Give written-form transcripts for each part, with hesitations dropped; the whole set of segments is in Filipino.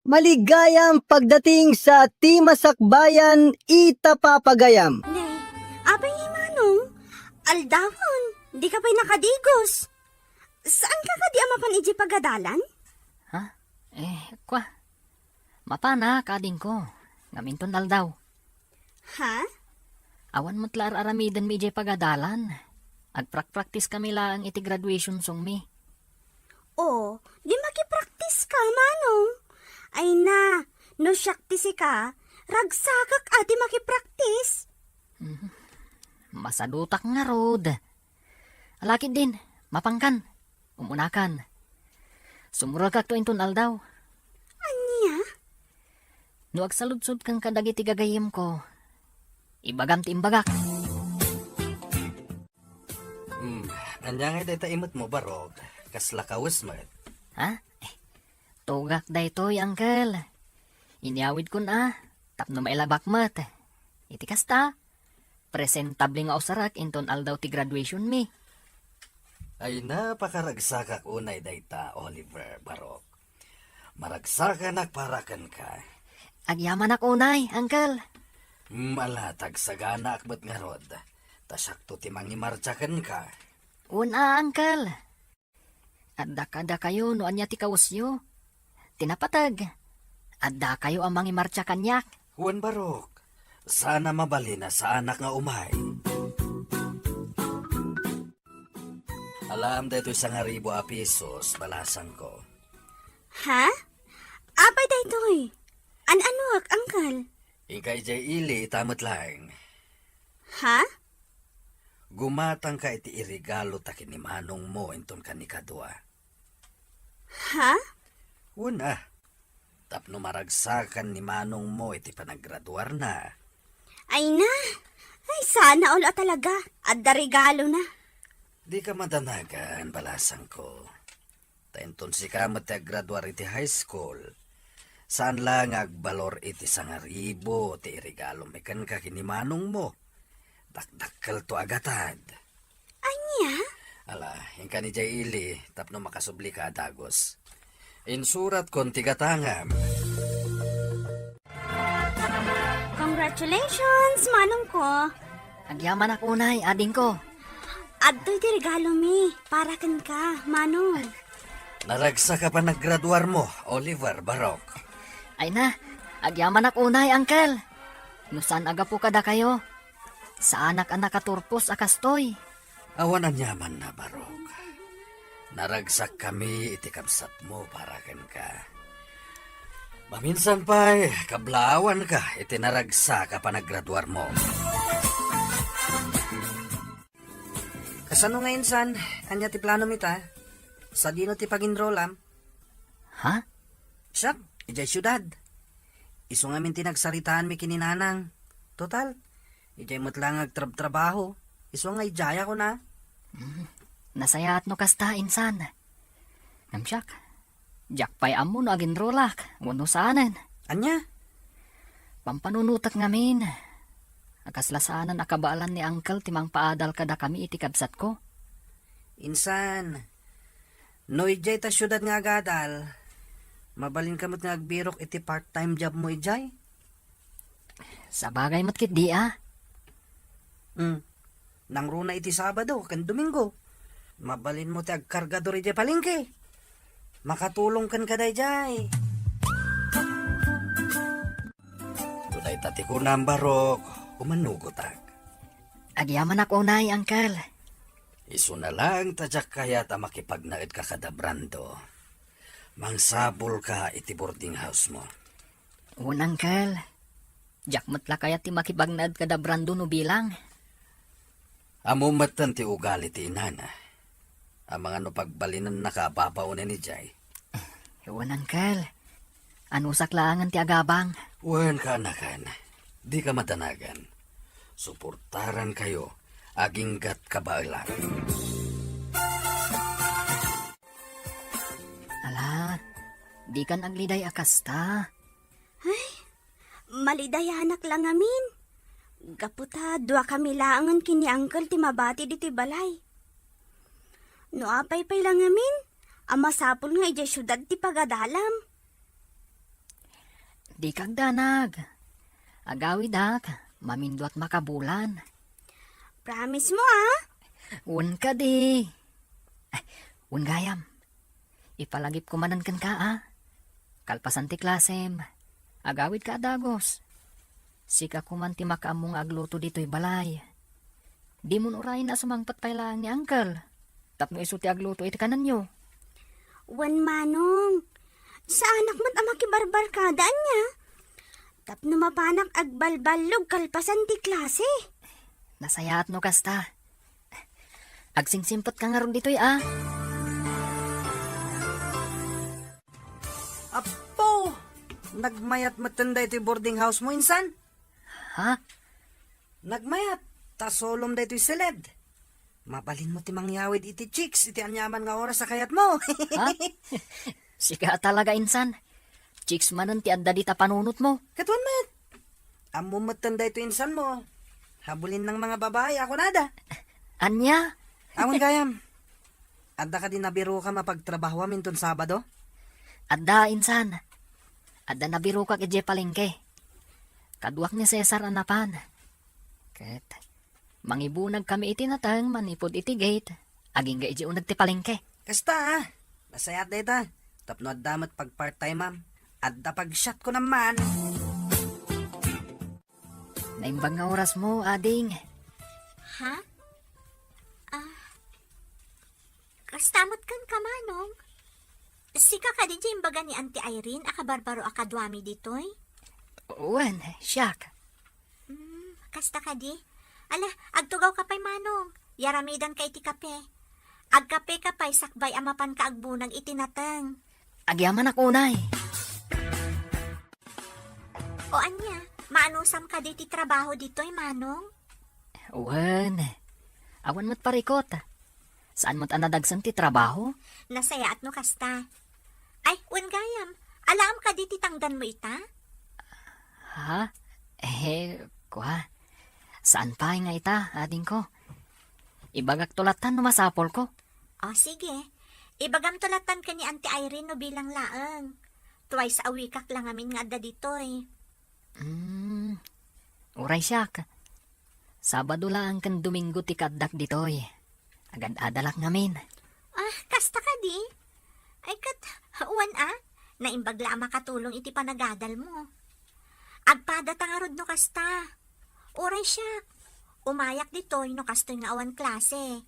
Maligayang pagdating sa Timasakbayan, Itapapagayam. Ne, abay ni Manong, aldahon, di ka pa'y nakadigos. Saan ka di amapan iji pagadalan? Ha? Kwa. Mapana kading ko. Ngaminton daw. Ha? Awan mo't lar aramidan mi jay pagadalan. Agprak-practice kami lang iti graduation song mi. Oh, di makipraktis ka, Manong. Ay na, no syaktisi ka, ragsakak ati makipraktis. Masadutak nga rod. Alakid din, mapangkan, umunakan. Sumurag kak to inton aldaw. Anya? No agsaludsud kang kadagiti gagayim ko. Ibagam ti imbagak. Anya nga day imot mo barog, kasla kawis mo. Ha? Tugak day toy, uncle. Iniawid ko na, tapno mailabak mat. Iti kasta, presentable nga usarak inton aldaw ti graduation mi. Ay napakaragsakak unay dayta, Oliver Barok. Maragsakan parakan ka. Agyaman ak unay, uncle. Malatag sagana akbat nga rod. Tasakto ti mangimartsakan ka. Una, uncle. Adda kayo no anya ti kawusyo. Tinapatag. Adda kayo ang mangimartsa kanyak. Juan Barok, sana mabali na sa anak nga umay. Alam dito isang aribo a pesos, balasang ko. Ha? Abay da ito'y. An-anuak, angkal? Ikay jay ili, tamot lang. Ha? Gumatang ka iti irigalo takin ni manong mo inton kanikadwa. Ha? Una, tapno maragsakan ni manong mo iti panagraduar na. Ay na. Ay, sana ulo talaga. Adda regalo na. Di ka madanagan, balasang ko. Tainton si ka graduar iti high school. Saan lang agbalor iti sangaribo ti regalo mekan ka kinimanong mo. Dakdakkel to agatad. Anya? Ala, yung kani jay ili, tapno makasubli ka dagos. Insurat kon tigatangam. Congratulations, Manong ko. Agyaman ak unay, ading ko. Adto'y ti regalo mi. Para kan ka, Manong. Naragsa ka pa naggraduar mo, Oliver Barok. Ay na, agyaman ak unay, uncle. Nusan aga po kada kayo. Sa anak-anak katurpos akastoy. Awan ang yaman na, Barok. Naragsak kami iti kapsat mo para kan ka. Maminsan pa kablawan ka iti naragsa ka pa naggraduar mo. Kasano ngayon, san? Anya ti plano mita? Sa dino ti paginrolam? Ha? Siyak, ijay syudad. Iso nga min tinagsaritaan mi kininanang. Total, ijay mo't lang agtrabaho. Iso nga ijaya ko na. Nasaya at no kasta insan. Namsyak, jakpay amo no agin rolak, wano saanan. Anya? Pampanunutak ngamin. Akaslasanan akabaalan ni uncle timang paadal kada kami iti kabsat ko. Insan, no ijay ta syudad nga agadal. Mabalin kamot nga agbirok iti part-time job mo ijay. Sa bagay mo't kit di ah. Nang runa iti Sabado, kan Domingo. Mabalin mo ti agkargador ijay palingke. Makatulong kan kaday jay. Tunay tati ko na, Barok. Umanugotak. Agyaman ak unay, uncle. Iso na lang tadyak kaya ta makipagnaid ka kada brando. Mangsabol ka iti boarding house mo. Un uncle. Jak matla kaya ti makibagnad kada brando no bilang. Amo matan ti ugali ti inana. Ang mga no pagbalinan nakababaw na ni Jay. Ewan uncle. Ano saklangan ti agabang? Wen ka anakan. Di ka matanagan. Suportaran kayo. Aginggat kabailan. Ala, di kan agliday akasta. Malidayanak lang amin. Gaputa, dua kami laangan kini Uncle ti mabati diti balay. No apay pay lang amin, amasapol nga ija syudad ti pagadalam. Di kag danag. Agawid mamindot makabulan. Promise mo ah. Un ka di. Ay, un gayam. Ipalagip ko manan kan ka Kalpasan ti klasem. Agawid ka adagos. Sika kuman ti makaamong agluto dito'y balay. Di mo urayin na sumangpat pa lang ni uncle. Tapno iso ti agluto iti kanan nyo. Wan manong. Sa anak mo't ama kibarbarkadaan niya. Tapno mapanak agbalbalog kalpasan ti klase. Nasayaat no kasta. Agsingsimpot ka nga ron dito'y Apo! Nagmayat matanda ito'y boarding house mo, insan? Ha? Nagmayat, tasolom da ito'y seled. Mabalin mo ti mangyawid iti chicks, iti anyaman nga oras sa kayat mo. Ha? Sika talaga insan. Chicks manan ti adda dita panunot mo. Katuan mat. Amo matanda ito insan mo. Habulin ng mga babae, ako nada. Anya? Awon gayam. Adda ka din nabiro ka mapagtrabaho minton Sabado? Adda insan. Adda nabiro ka kay palengke. Kaduak ni Cesar anapan. Ket mangibunag kami iti natang manipod iti gate. Aging ga iti unag ti palengke. Kasta masayat da ita. Tapno adda mat pag part-time ma'am. Adda pag shot ko naman. Naimbang nga oras mo, ading. Ha? Kastamot kan kamanong. Sika ka din dyan baga ni Auntie Irene, akabarbaro akadwami ditoy. Wen, siyak. Kasta ka di? Ala, agtugaw ka pa'y manong. Yaramidan ka iti kape. Agkape ka pa'y sakbay amapan ka agbunag itinatang. Agyaman ako unay. O anya, maanusam ka di ti trabaho ditoy manong? Wen, awan mo't parikot. Saan mo't anadagsan ti trabaho? Nasaya at no kasta. Ay, gayam, alam ka di ti tangdan mo ita? Ha? Kuha. Saan pa nga ita, ading ko? Ibagak tulatan no masapol ko. O sige, ibagam tulatan ka ni Auntie Irene no bilang laang. Twice a week lang amin nga adda ditoy. Uray siyak. Sabado lang kan Domingo ti kaddak ditoy. Agad adalak namin. Kasta ka di? Ay kat, naimbag la makatulong iti panagadal mo. Agpada tangarod no kasta. Uray siya. Umayak ditoy no kastoy nga awan klase.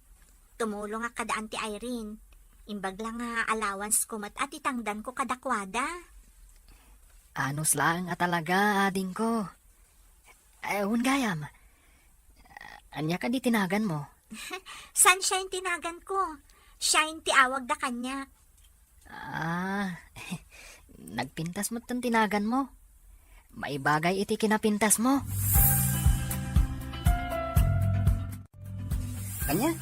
Tumulong nga kada Auntie Irene. Imbag lang nga allowance ko mat at itangdan ko kadakwada. Anos lang talaga, ading ko. Gayam. Anya ka di tinagan mo? Sunshine tinagan ko. Shine ti awag da kanya. Nagpintas mo't tang tinagan mo. Maibagay iti kinapintas mo. Kanya?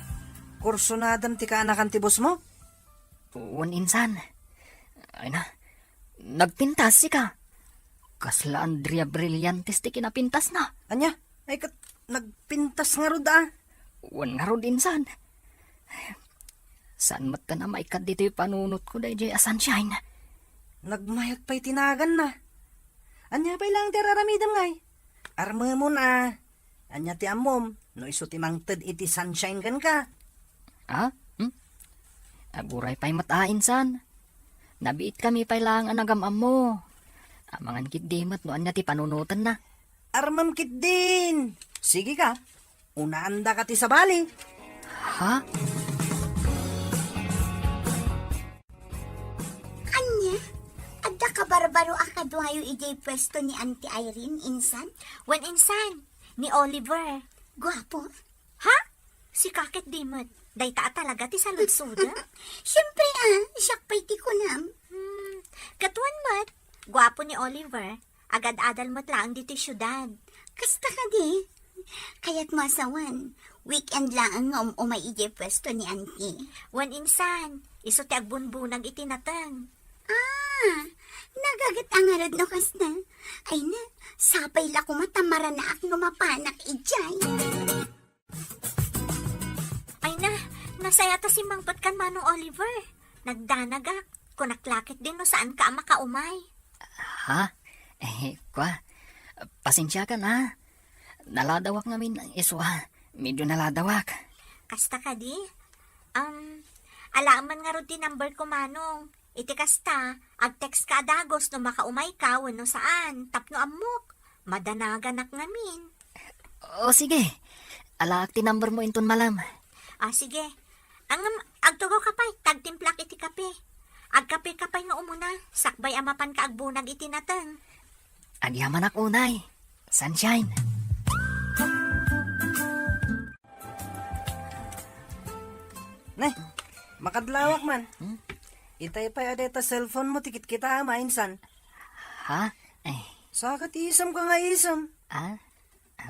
Kurso na adam ti kaanakan ti boss mo? Insan. Ay na, nagpintas si ka. Kasla Andrea Brillantes ti kinapintas na. Anya? Ay kat, nagpintas nga rod Nga rod insan. Saan mat na maikat dito yung panunot ko dahil jay sunshine. Nagmayat pa'y tinagan na. Anya pa'y lang ti raramidam ngay. Arma mo na. Anya ti amom, no iso ti mangted iti sunshine kan ka. Aguray pa'y matain san. Nabiit kami pa'y lang ang nagamam mo. Amangan kit dimat no anya ti panunutan na. Armam kit din. Sige ka, unaanda ka ti sabali. Ha? Anya? Adda ka barbaro akadwayo ijay pwesto ni Auntie Irene, insan? Wen insan? Ni Oliver. Gwapo? Ha? Si Kakit Dimot. Dayta talaga ti salud-suda? Siyempre siyak pa'y ti kunam. Katuan mat, gwapo ni Oliver. Agad-adal mo't lang dito syudad. Kasta ka di? Kaya't masawan. Weekend lang ang umay ije pwesto ni Auntie. Wan insan, iso ti agbunbunag itinatang. Nagagat ang arad no kasta. Ay na, sapay la kumatamara na ak numapanak ijay. Ay na, nasayata si Mangpot kan Manong Oliver. Nagdanagak, kunaklakit din no saan ka makaumay. Ha? Pasensya ka na. Naladawak namin ang iso Medyo naladawak. Kasta ka di? Alaman nga ron ti number ko, Manong. Iti kasta, ag-text ka adagos no makaumay ka wano saan. Tapno amok. Madanagan ngamin. O sige, alaak ti number mo inton malam. Sige. Agtugo ka pa'y, tagtimplak iti kape. Agkape ka pa'y nga umuna, sakbay amapan ka agbunag iti natang. Agyaman ak unay. Sunshine. Nay, makadlawak man. Itay pa ta cellphone mo, tikit kita mainsan. Ha? Sakat isam ka nga isam. Ah?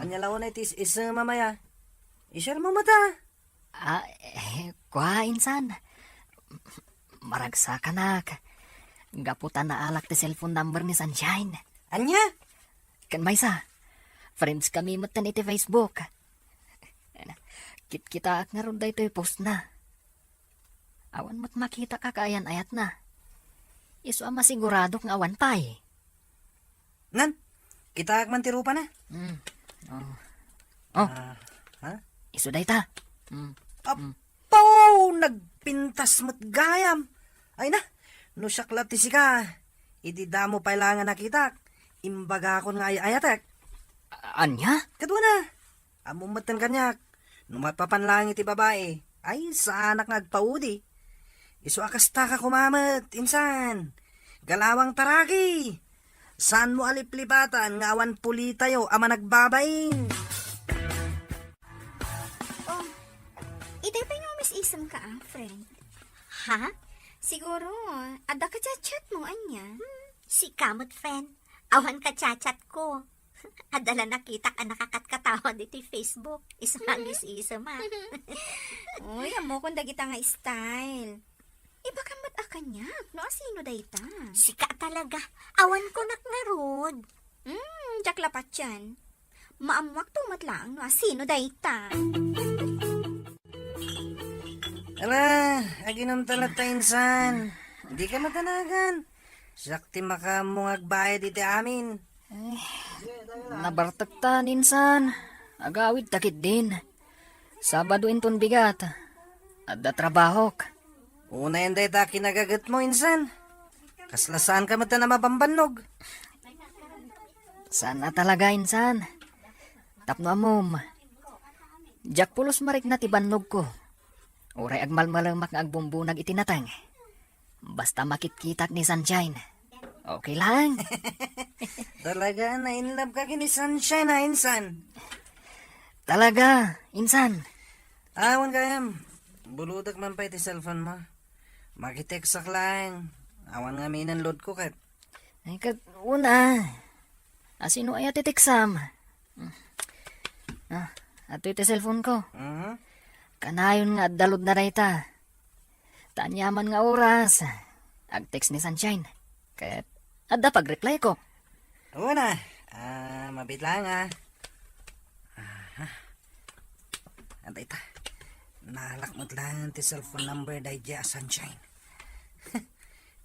Anya lawan na itis isam mamaya. I-share mo mata. Insan. Maragsa ka nak. Gaputan na alak ti cellphone number ni Sunshine. Anya? Kan maysa. Friends kami matan iti Facebook. Kita ak nga ron da ito post na. Awan mo't makita ka kaayan ayat na. Iso ang masigurado ng awan pa eh. Nan, kita man tirupa na. Ha? Iso da ita. Apaw, nagpintas mo't gayam. Ay na, no syaklat ti sika. Idi damo pailangan nakita. Imbaga akon nga ayatek. Anya? Kadwa na. Amumatan kanyak. Numapapanlang iti babae. Ay, sa anak nagpaudi. Iso akasta ka kumamat, insan. Galawang taraki. Saan mo aliplibatan nga awan puli tayo ama nagbabain? Itay pa nga mas isam ka, friend. Ha? Siguro, ada ka chat mo, anya. Si kamot, friend. Awan ka chat ko. Adala nakita ka nakakatkatawad iti Facebook. Isang agis-isa ma. Uy, amo kung dagita nga style. Iba ka mat akanyak, no? Sino dayta? Sika talaga. Awan ko nakngarod. Jak lapat yan. Maamwak tumat lang, no? Sino dayta? Ala, aginom talat ta insan. Hindi ka matanagan. Sakti makamong agbayad iti amin. Nabartagtan insan. Agawid takit din. Sabado inton bigat. Adda trabahok. Una yan day ta kinagagat mo insan. Kaslasaan ka mata na mabambanog. Sana talaga insan. Tapno amom. Jak pulos marik na tibannog ko. Uray agmalmalamak nga agbumbunag itinatang. Basta makitkitak ni Sunshine. Okay lang. Talaga na in love ka kini Sunshine na insan. Talaga, insan. Awan kayam. Buludak man pa iti cellphone mo. Makiteksak lang. Awan nga minan load ko kat. Ay una. Asino ay atitiksam? Ato iti cellphone ko. Kanayon nga dalod na rayta. Tanyaman nga oras. Ag-text ni Sunshine. Kaya adda pag-reply ko. Una. Mabit lang Antay ta. Nalakmot lang ti cellphone number day dya Sunshine.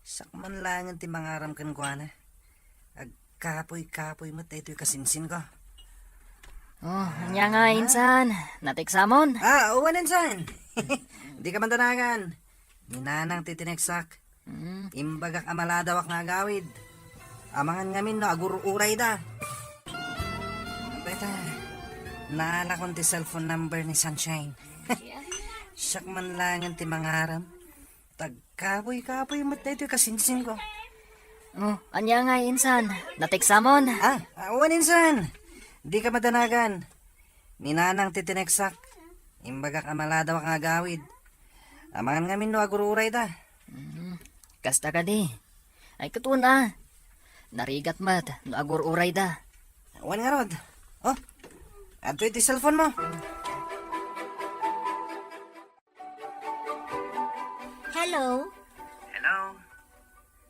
Sakman lang ti mangaram kan ko na. Agkapoy-kapoy mo tayo kasinsin ko. Anya nga insan. Natiksamon. Uwan insan. Di ka man tanagan. Ninanang titineksak. Imbagak amaladawak nga gawid. Amangan ngamin no agururay da. Beta, naalakon ti cellphone number ni Sunshine. Siyak man lang ti mangaram. Tagkapoy-kapoy mo tayo kasinsin ko. Anya nga insan. Natiksamon. Uwan insan. Di ka madanagan. Ninanang titineksak. Imbagak amaladawak nga gawid. Amangan ngamin no agururay da. Kasta ka di. Ay katuna. Narigat mat. No agururay da. Uwan nga rod. Ato iti cellphone mo. Hello? Hello.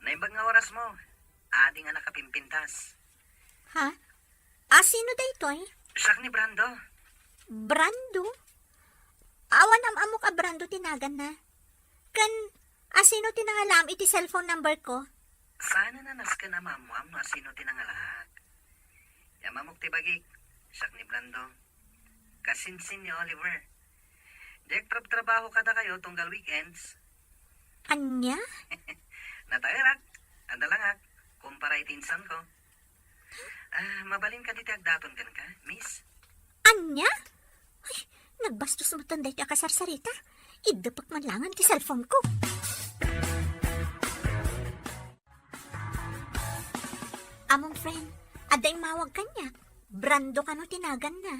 Naimbag nga oras mo. Adi nga nakapimpintas. Ha? Sino da ito Siyak ni Brando. Brando? Awan amo ka Brando tinagan na. Kan, sino tinangalam iti cellphone number ko? Sana na nas ka na mamuam no sino tinangalaan. mamuk ti bagik. Sak ni Brando. Kasinsin ni Oliver. Dek trabaho kada kayo tunggal weekends. Anya? Natairak. Andalangak. Kumpara itinsan ko. Mabalin ka diti agdaton kan ka, miss? Anya? Ay, nagbastos mo tanday ka kasarsarita. Idapak man langan ti cellphone ko. Among friend, aday mawag kanya. Brando ka no tinagan na.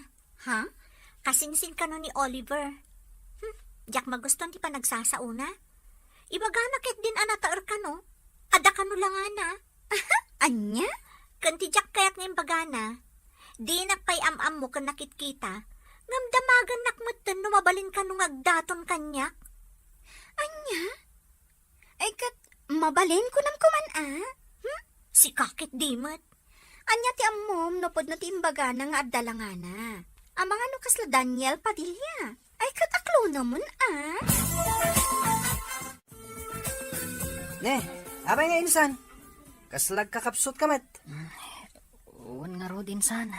Ha? Kasingsin ka no ni Oliver. Diyak maguston ti pa nagsasauna. Ibaga na ket din anataer ka no. Ada ka no lang ana. Anya? Kanti jak kayat ngayon bagana. Di nakpay am-am mo kan nakit-kita. Ngamdamagan nakmutan numabalin ka nung agdaton kanyak. Anya? Ay kat, mabalin ko nam kuman Si kakit dimot. Anya ti ammom napod na timbaga na nga adalangana. Ang mga kasla Daniel Padilla. Ay kataklo naman Ne, abay nga insan. Kaslag kakapsot kamat. Uwan nga rod, insan.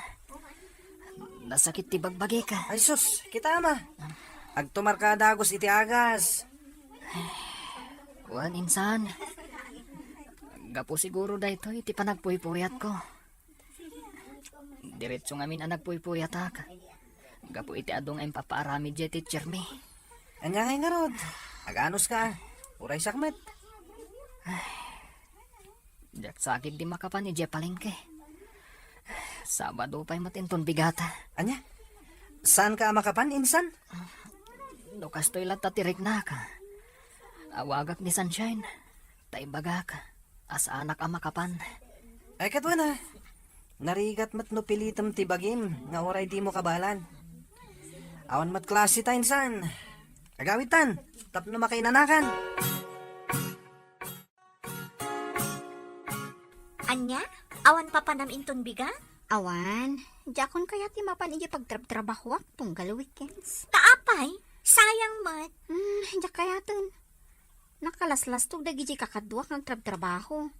Nasakit ti bagbagi ka. Ay sus, kita ama. Agtumar ka dagos iti agas. Uwan, insan. Gapo siguro da ito, iti panagpuypuyat ko. Diretso ngamin ang nagpuypuyat ak. Gapo iti adong ang papaarami dya teacher me. Anya nga rod. Aganos ka. Uray sakmet. Diyak sakit di makapan ni dya palengke. Sabado pa'y matinton bigata. Anya? Saan ka makapan, insan? Lukas to'y latatirik na ka. Awagak ni Sunshine. Taibagak. As anak ang makapan. Ay katwa na. Narigat mat no pilitam ti bagim. Nga oray di mo kabalan. Awan mat klase ta, insan. Agawitan. Tapno makainanakan. Anya? Awan pa panam inton biga? Awan, jakon kaya ti mapan iji pagtrabaho tunggal weekends. Taapay? Sayang mat. Jak kaya tun. Nakalaslas tug dagiji kakadwak ng trabaho.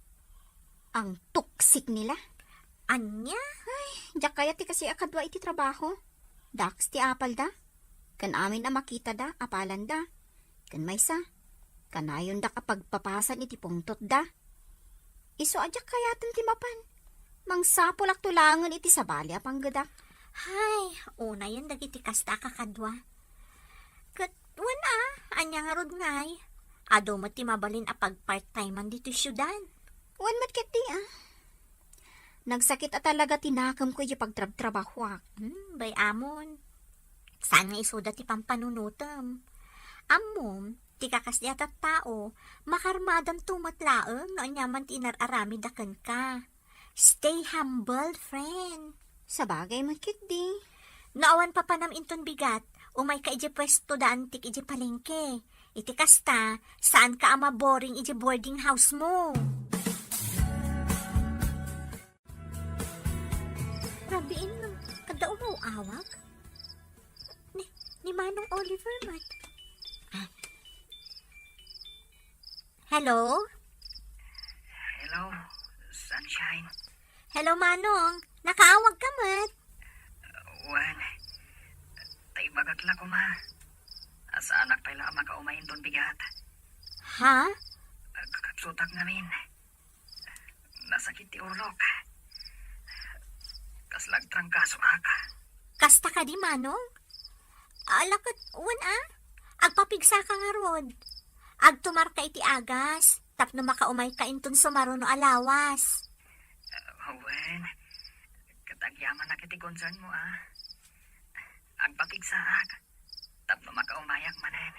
Ang tuksik nila. Anya? Jak kaya ti kasi akadwa iti trabaho. Dax ti apal da. Kan amin na makita da, apalan da. Kan maysa. Kanayon da kapag papasan iti pungtot da. Iso ajak kaya tun ti mapan. Mangsapulak tulangan iti sabali apang gadak. Hay, una yan dagiti kasta kakadwa. Kat, wala, anya nga rod ngay. Ado mo ti mabalin apag part-timean dito syudan. Wan mat ket ti Nagsakit at talaga tinakam ko yung pagtrabahwak. Bay amon. Saan nga isoda ti pampanunutam. Amom, ti kakasdiat at tao, makarmadam tumatlaeng no anyaman ti inararami dakan ka. Stay humble, friend. Sa bagay makit di. Naawan pa panam inton bigat, umay ka iji pwesto da antik iji palengke. Iti kasta, saan ka ama boring iji boarding house mo? Rabiin mo, kada umaw-awag? Ni Manong Oliver, mat. Hello? Hello, Sunshine. Hello, Manong. Nakaawag ka, mat. Wan. Taibagak la ko ma. Asa anak pala makaumayin ton bigat. Ha? Kakapsutak namin. Nasakit ti urlok. Kaslag trangkaso aka. Kasta ka di, Manong? Alakot, agpapigsa ka nga rod. Agtumar ka iti agas, tapno makaumay ka inton sumaro no alawas. Wan, katagyaman na kiti concern mo Agpapigsaak, tapno makaumayak manen.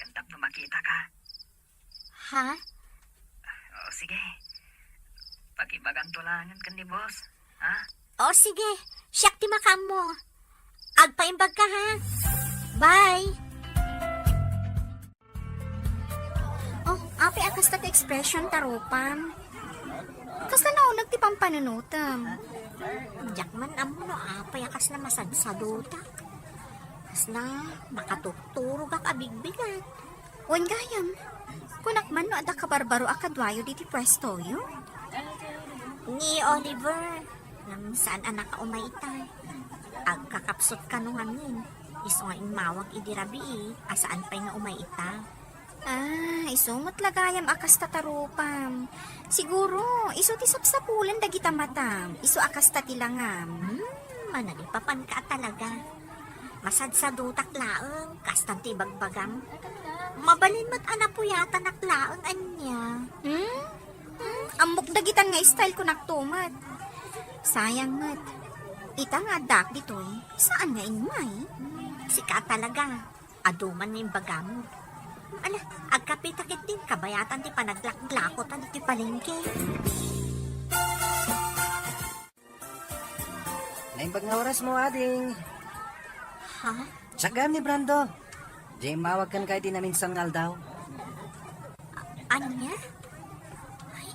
Kan tapno makita ka. Ha? O sige, pakibagan tulangan kan di boss. Ha? O sige, siyak ti makam mo. Agpaimbag ka ha. Bye! Oh, api akas ta expression tarupan. Kasta naunag ti pampanunutam. Jakman amo no apay akas na masadsadutak. Kas na makatukturo ka kabigbigat. Wan gayam. Kunakman no ada kabarbaro akadwayo diti pwesto yo. Ni Oliver, Ngam saan anak ka umaita? Agkakapsot ka nung amin. Iso nga mawag idirabi asaan pa'y nga umaita. Isumot lagayam akas tatarupam. Siguro, iso ti sapsapulan dagita matam. Iso akas tatilangam. Manalipapan ka talaga. Masadsadutak laeng, kastan ti bagbagam. Mabalin mo't anapuyata naklaeng anya. Amok dagitan nga style ko naktumat. Sayang mat. Ita nga dak ditoy. Saan nga inmay? Sika talaga. Aduman na yung bagam. Ala, agkapitakit din kabayatan ti panaglak-glakot at ti palengke. Naimbag nga oras mo, ading. Ha? Tsagam ni Brando. Jay, mawag kan kay di namin sangal daw. Anya? Ay,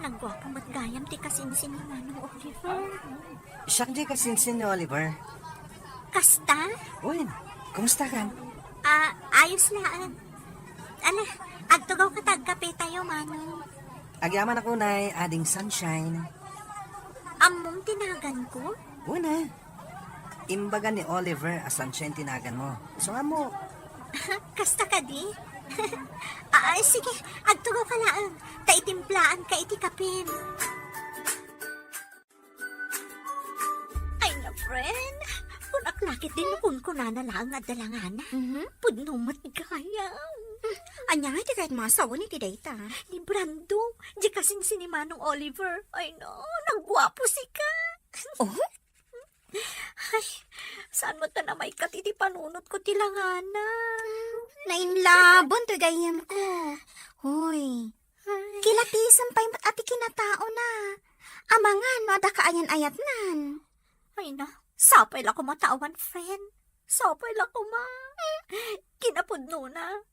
nagwapo mo't gayam ti kasinsin ni Manong Oliver. Siyak di kasinsin ni Oliver. Kasta? Uy, kumusta ka? Ayos lang. Ala, agtugaw ka tagkape tayo, Manong. Agyaman ako na ading sunshine. Among tinagan ko? Una, imbaga ni Oliver as sunshine tinagan mo. So nga mo, Kasta ka di? Sige, agtugaw ka lang. Taitimplaan ka iti kapin. Ay na, friend. Kung aklakit din ko na lang at dalangana. Pudnumot gaya. Anya nga, di kahit masawa ni ti data. Ni Brando, di kasing sinimanong Oliver. Ay no, nagwapo si ka. Oh? Ay, saan mo ta na may katiti panunot ko tilangana? Nainlabon to gayam ko. Hoy, kilatisan pa'y mat ati kinatao na. Amangan, no, ada kaayan-ayat nan. Ay na, sapay lang ko matawan, friend. Sapay lang ko ma. Kinapudno na.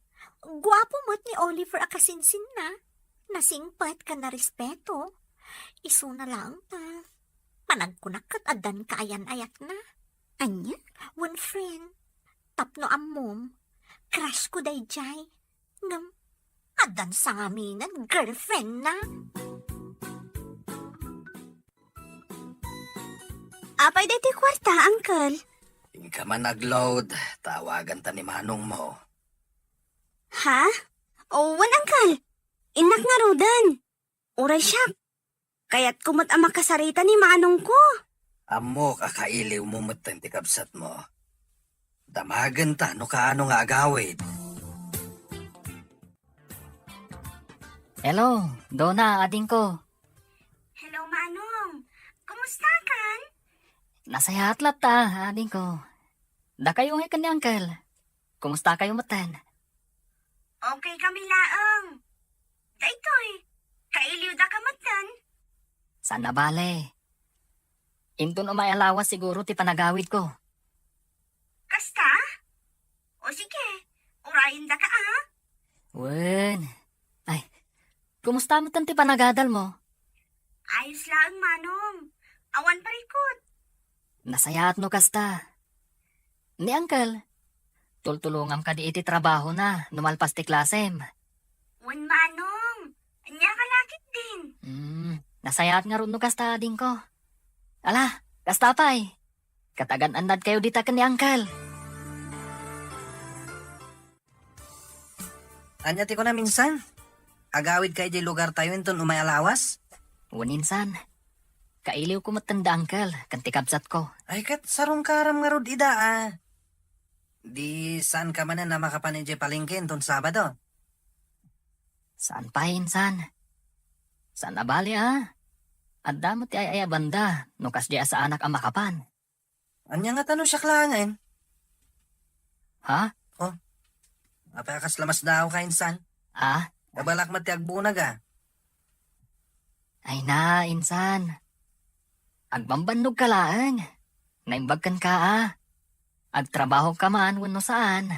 Gwapo mo't ni Oliver akasinsin na. Nasingpat ka na respeto. Iso na lang ta. Managkunak kat adan kaayan-ayat na. Anya? One friend, tapno amom, crush ko day jay. Ngam, adan sa ngaminan, girlfriend na. Apay day ti kwarta, uncle. Hindi ka man nag-load, tawagan ta ni Manong mo. Ha? O, wan, uncle. Inak nga rudan. Uray siya. Kaya't kumot ang makasarita ni manong ko. Amo kakailiw mo matang tikabsat mo. Damagan ta no kaano nga agawid. Hello, Donna, ading ko. Hello, Manong. Kumusta kan? Nasayahatlat ta, ading ko. Da kayo nga ni Uncle. Kumusta kayo matan? Okay kami laang. Daytoy, kailiw da ka matan. Sana bale. Intun umayalawas siguro ti panagawid ko. Kasta? O sige, urayin da ka Wen. Ay, kumusta mo ti panagadal mo? Ayos lang, Manong. Awan parikot. Nasayahat no kasta. Ni Uncle, tultulungam ka di iti trabaho na, numalpas ti klasem. Wan, Manong. Anya ka lakit din. Nasayahat nga ron no kasta ading ko. Ala, kasta pa'y. Katagan andad kayo dita ka ni Uncle. anya ti ko na minsan. Agawid kay di lugar tayo inton umayalawas. Waninsan, kailiw ko matanda Uncle, kanti kabsat ko. Ay kat sarong karam nga rod ida Di saan ka man na makapanidya palengke inton Sabado. Saan pa insan? Saan abali At damot ti ay banda, nukas di sa anak ang makapan. Anya nga tanong siya klangan. Ha? Apakas lamas daw ka insan. Kabalak mati agbunag Ay na, insan. Agbambandog ka laang. Naimbagkan ka Agtrabaho ka man wano saan.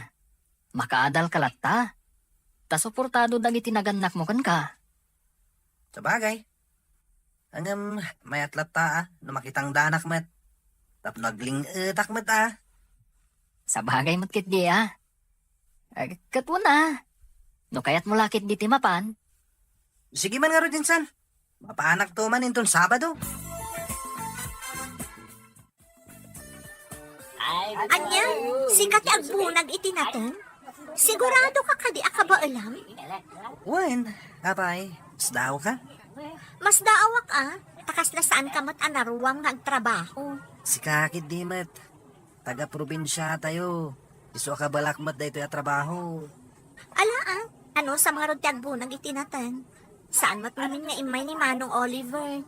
Makaadal ka latta. Ta suportado dagiti naganak mo kan ka. Sa bagay. Angam mayatlat ta no makitang danak met. Tap nagling etak met Sa bagay mo't kit di katwa na. No kayat mo lakit di timapan. Sige man nga ro dinsan. Mapaanak to man inton Sabado. Anya, sikat ti agbunag iti natin? Sigurado ka kadi akaba alam? Wen, apay, sdaw ka? Mas daawak takas na saan ka mat anaruwang nagtrabaho. Si kakit di met. Taga-probinsya tayo. Iso ka balakmat da ito yung trabaho. Ala ano sa mga rod ti agbunag iti natin? Saan mat namin nga imay ni Manong Oliver?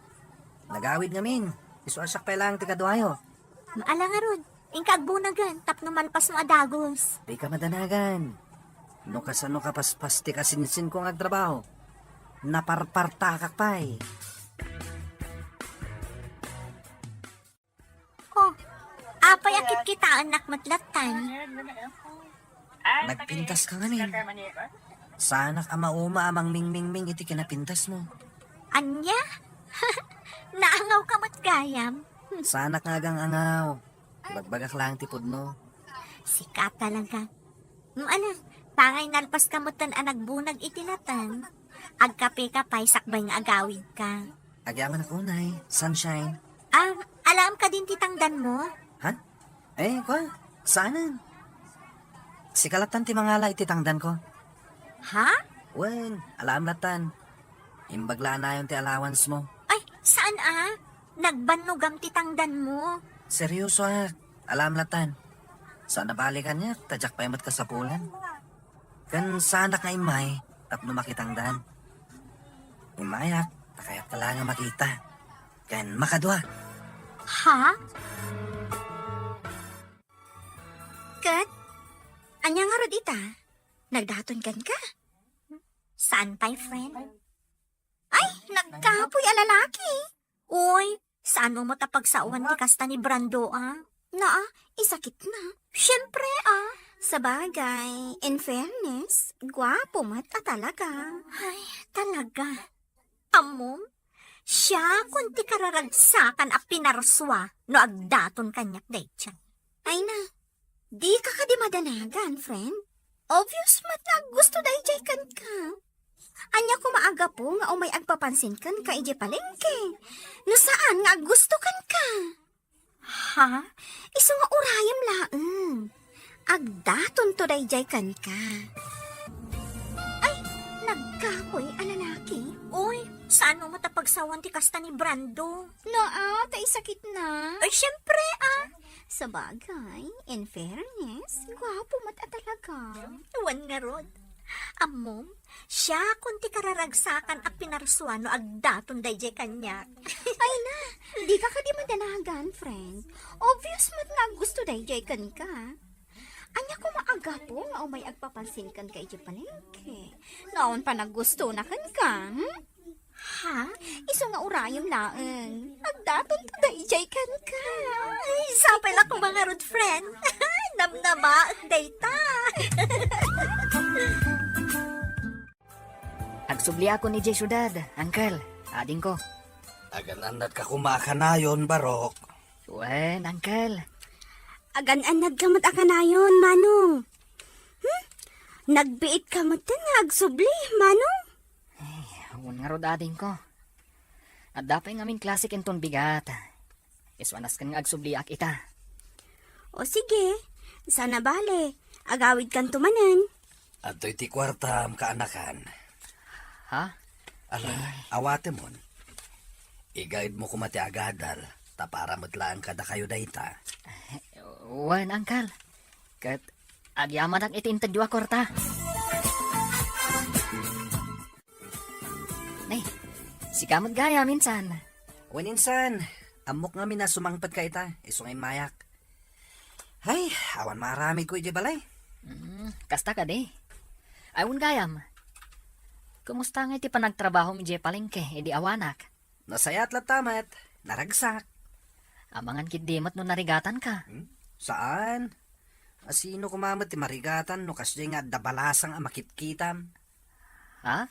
Nagawid ngamin. Iso asak pa lang tikaduayo. Maala nga rod, ingka agbunagan, tapno malpas mo adagos. Di ka madanagan. No kasano ka paspas ti kasinsin ko nga trabaho. Naparpartakak pa'y. Oh, apay akit kita anak matlatan. Nagpintas ka nganin. Sana ka mauma amang ming iti kinapintas mo. Anya? Naangaw ka mat gayam. Sana ka gang angaw. Bagbagak lang tipod mo. Sikat talaga. Ano, tangay nalpas ka motan anagbunag itinatan. Agkape ka pa'y sakbay nga agawid ka. Agyaman ako, Nay. Sunshine. Alam ka din titangdan mo? Ha? Kwa? Saanan? Si kalatan ti mangala ititangdan ko. Ha? Wen, alam latan. Imbaglaan na yung ti allowance mo. Ay, saan Nagbanugam titangdan mo. Seryoso alam latan. Sana balikan niya, tadyak pa imat ka sa pulan. Kan sana ka imay, tapno makitangdan. Imayak, takayat ka lang nga makita. Kan makadwa. Ha? Kat? Anya nga rod ita? Nagdaton kan ka? Saan pa'y friend? Ay, nagkapoy alalaki. Uy, saan mo matapagsawan ni kasta ni Brando isakit na. Siyempre Sa bagay, in fairness, gwapo mata talaga. Ay, talaga. Amom, siya kunti kararagsakan a pinarswa no agdaton kanyak daytyan. Ay na, di ka ka di madanagan, friend. Obvious mat na gusto dayjay kan ka. Anya ko maaga po nga umay agpapansin kan ka ije palengke. No saan nga gusto kan ka? Ha? Iso nga urayam laeng. Agdaton to dayjay kan ka. Ay, nagkapoy alalaki. Uy, saan mo matapagsawan ti kasta ni Brando? No, tay sakit na. Ay, siyempre Sa bagay, in fairness, gwapo mata talaga. Wan nga rod. Amom, siya kunti kararagsakan a pinarswa no agdaton dayjay kanyak. Ay na, di ka ka di madanagan, friend. Obvious mat nga gusto dayjay kan ka. Anya ko maaga po nga umay agpapansin kan ka ije palengke. Naon pa naggusto na kan ka, Ha? Iso nga urayom laeng. Agdaton to dayjay kan ka. Ay, sapay lang ko mga rod friend. Namnama at dayta. Agsubli ako ni Jay Syudad, Uncle. Ading ko. Agananat ka kumakanayon, Barok. Wen, Uncle. Agan-anad ka mat akanayon, Manong. Nagbiit ka mat nga agsubli, Manong. Awan nga rod ading ko. At dapay ngaming klasik enton bigat. Iswanas kan nga agsubliak ita. O sige, sana bale. Agawid kan tumanan. At iti kwartam kaanakan. Ha? Awate mon. I-guide mo kumati agadal. Tapara matlaan kada kayo dayta. Wen, Uncle. Kat agyaman ang itintadwa korta. Nay, si kamot gaya minsan. Wen insan, amok nga mina sumangpad ka ita. Iso ngay mayak. Ay, awan marami ko ije balay. Kasta ka di. Ayun gayam. Kumusta nga iti panagtrabaho mi je palengke, edi awanak. Nasayat latamat, naragsak. Amangan kidimot no narigatan ka. Saan? Asino kumamat ti marigatan no kasya nga dabalasang amakitkitam. Ha?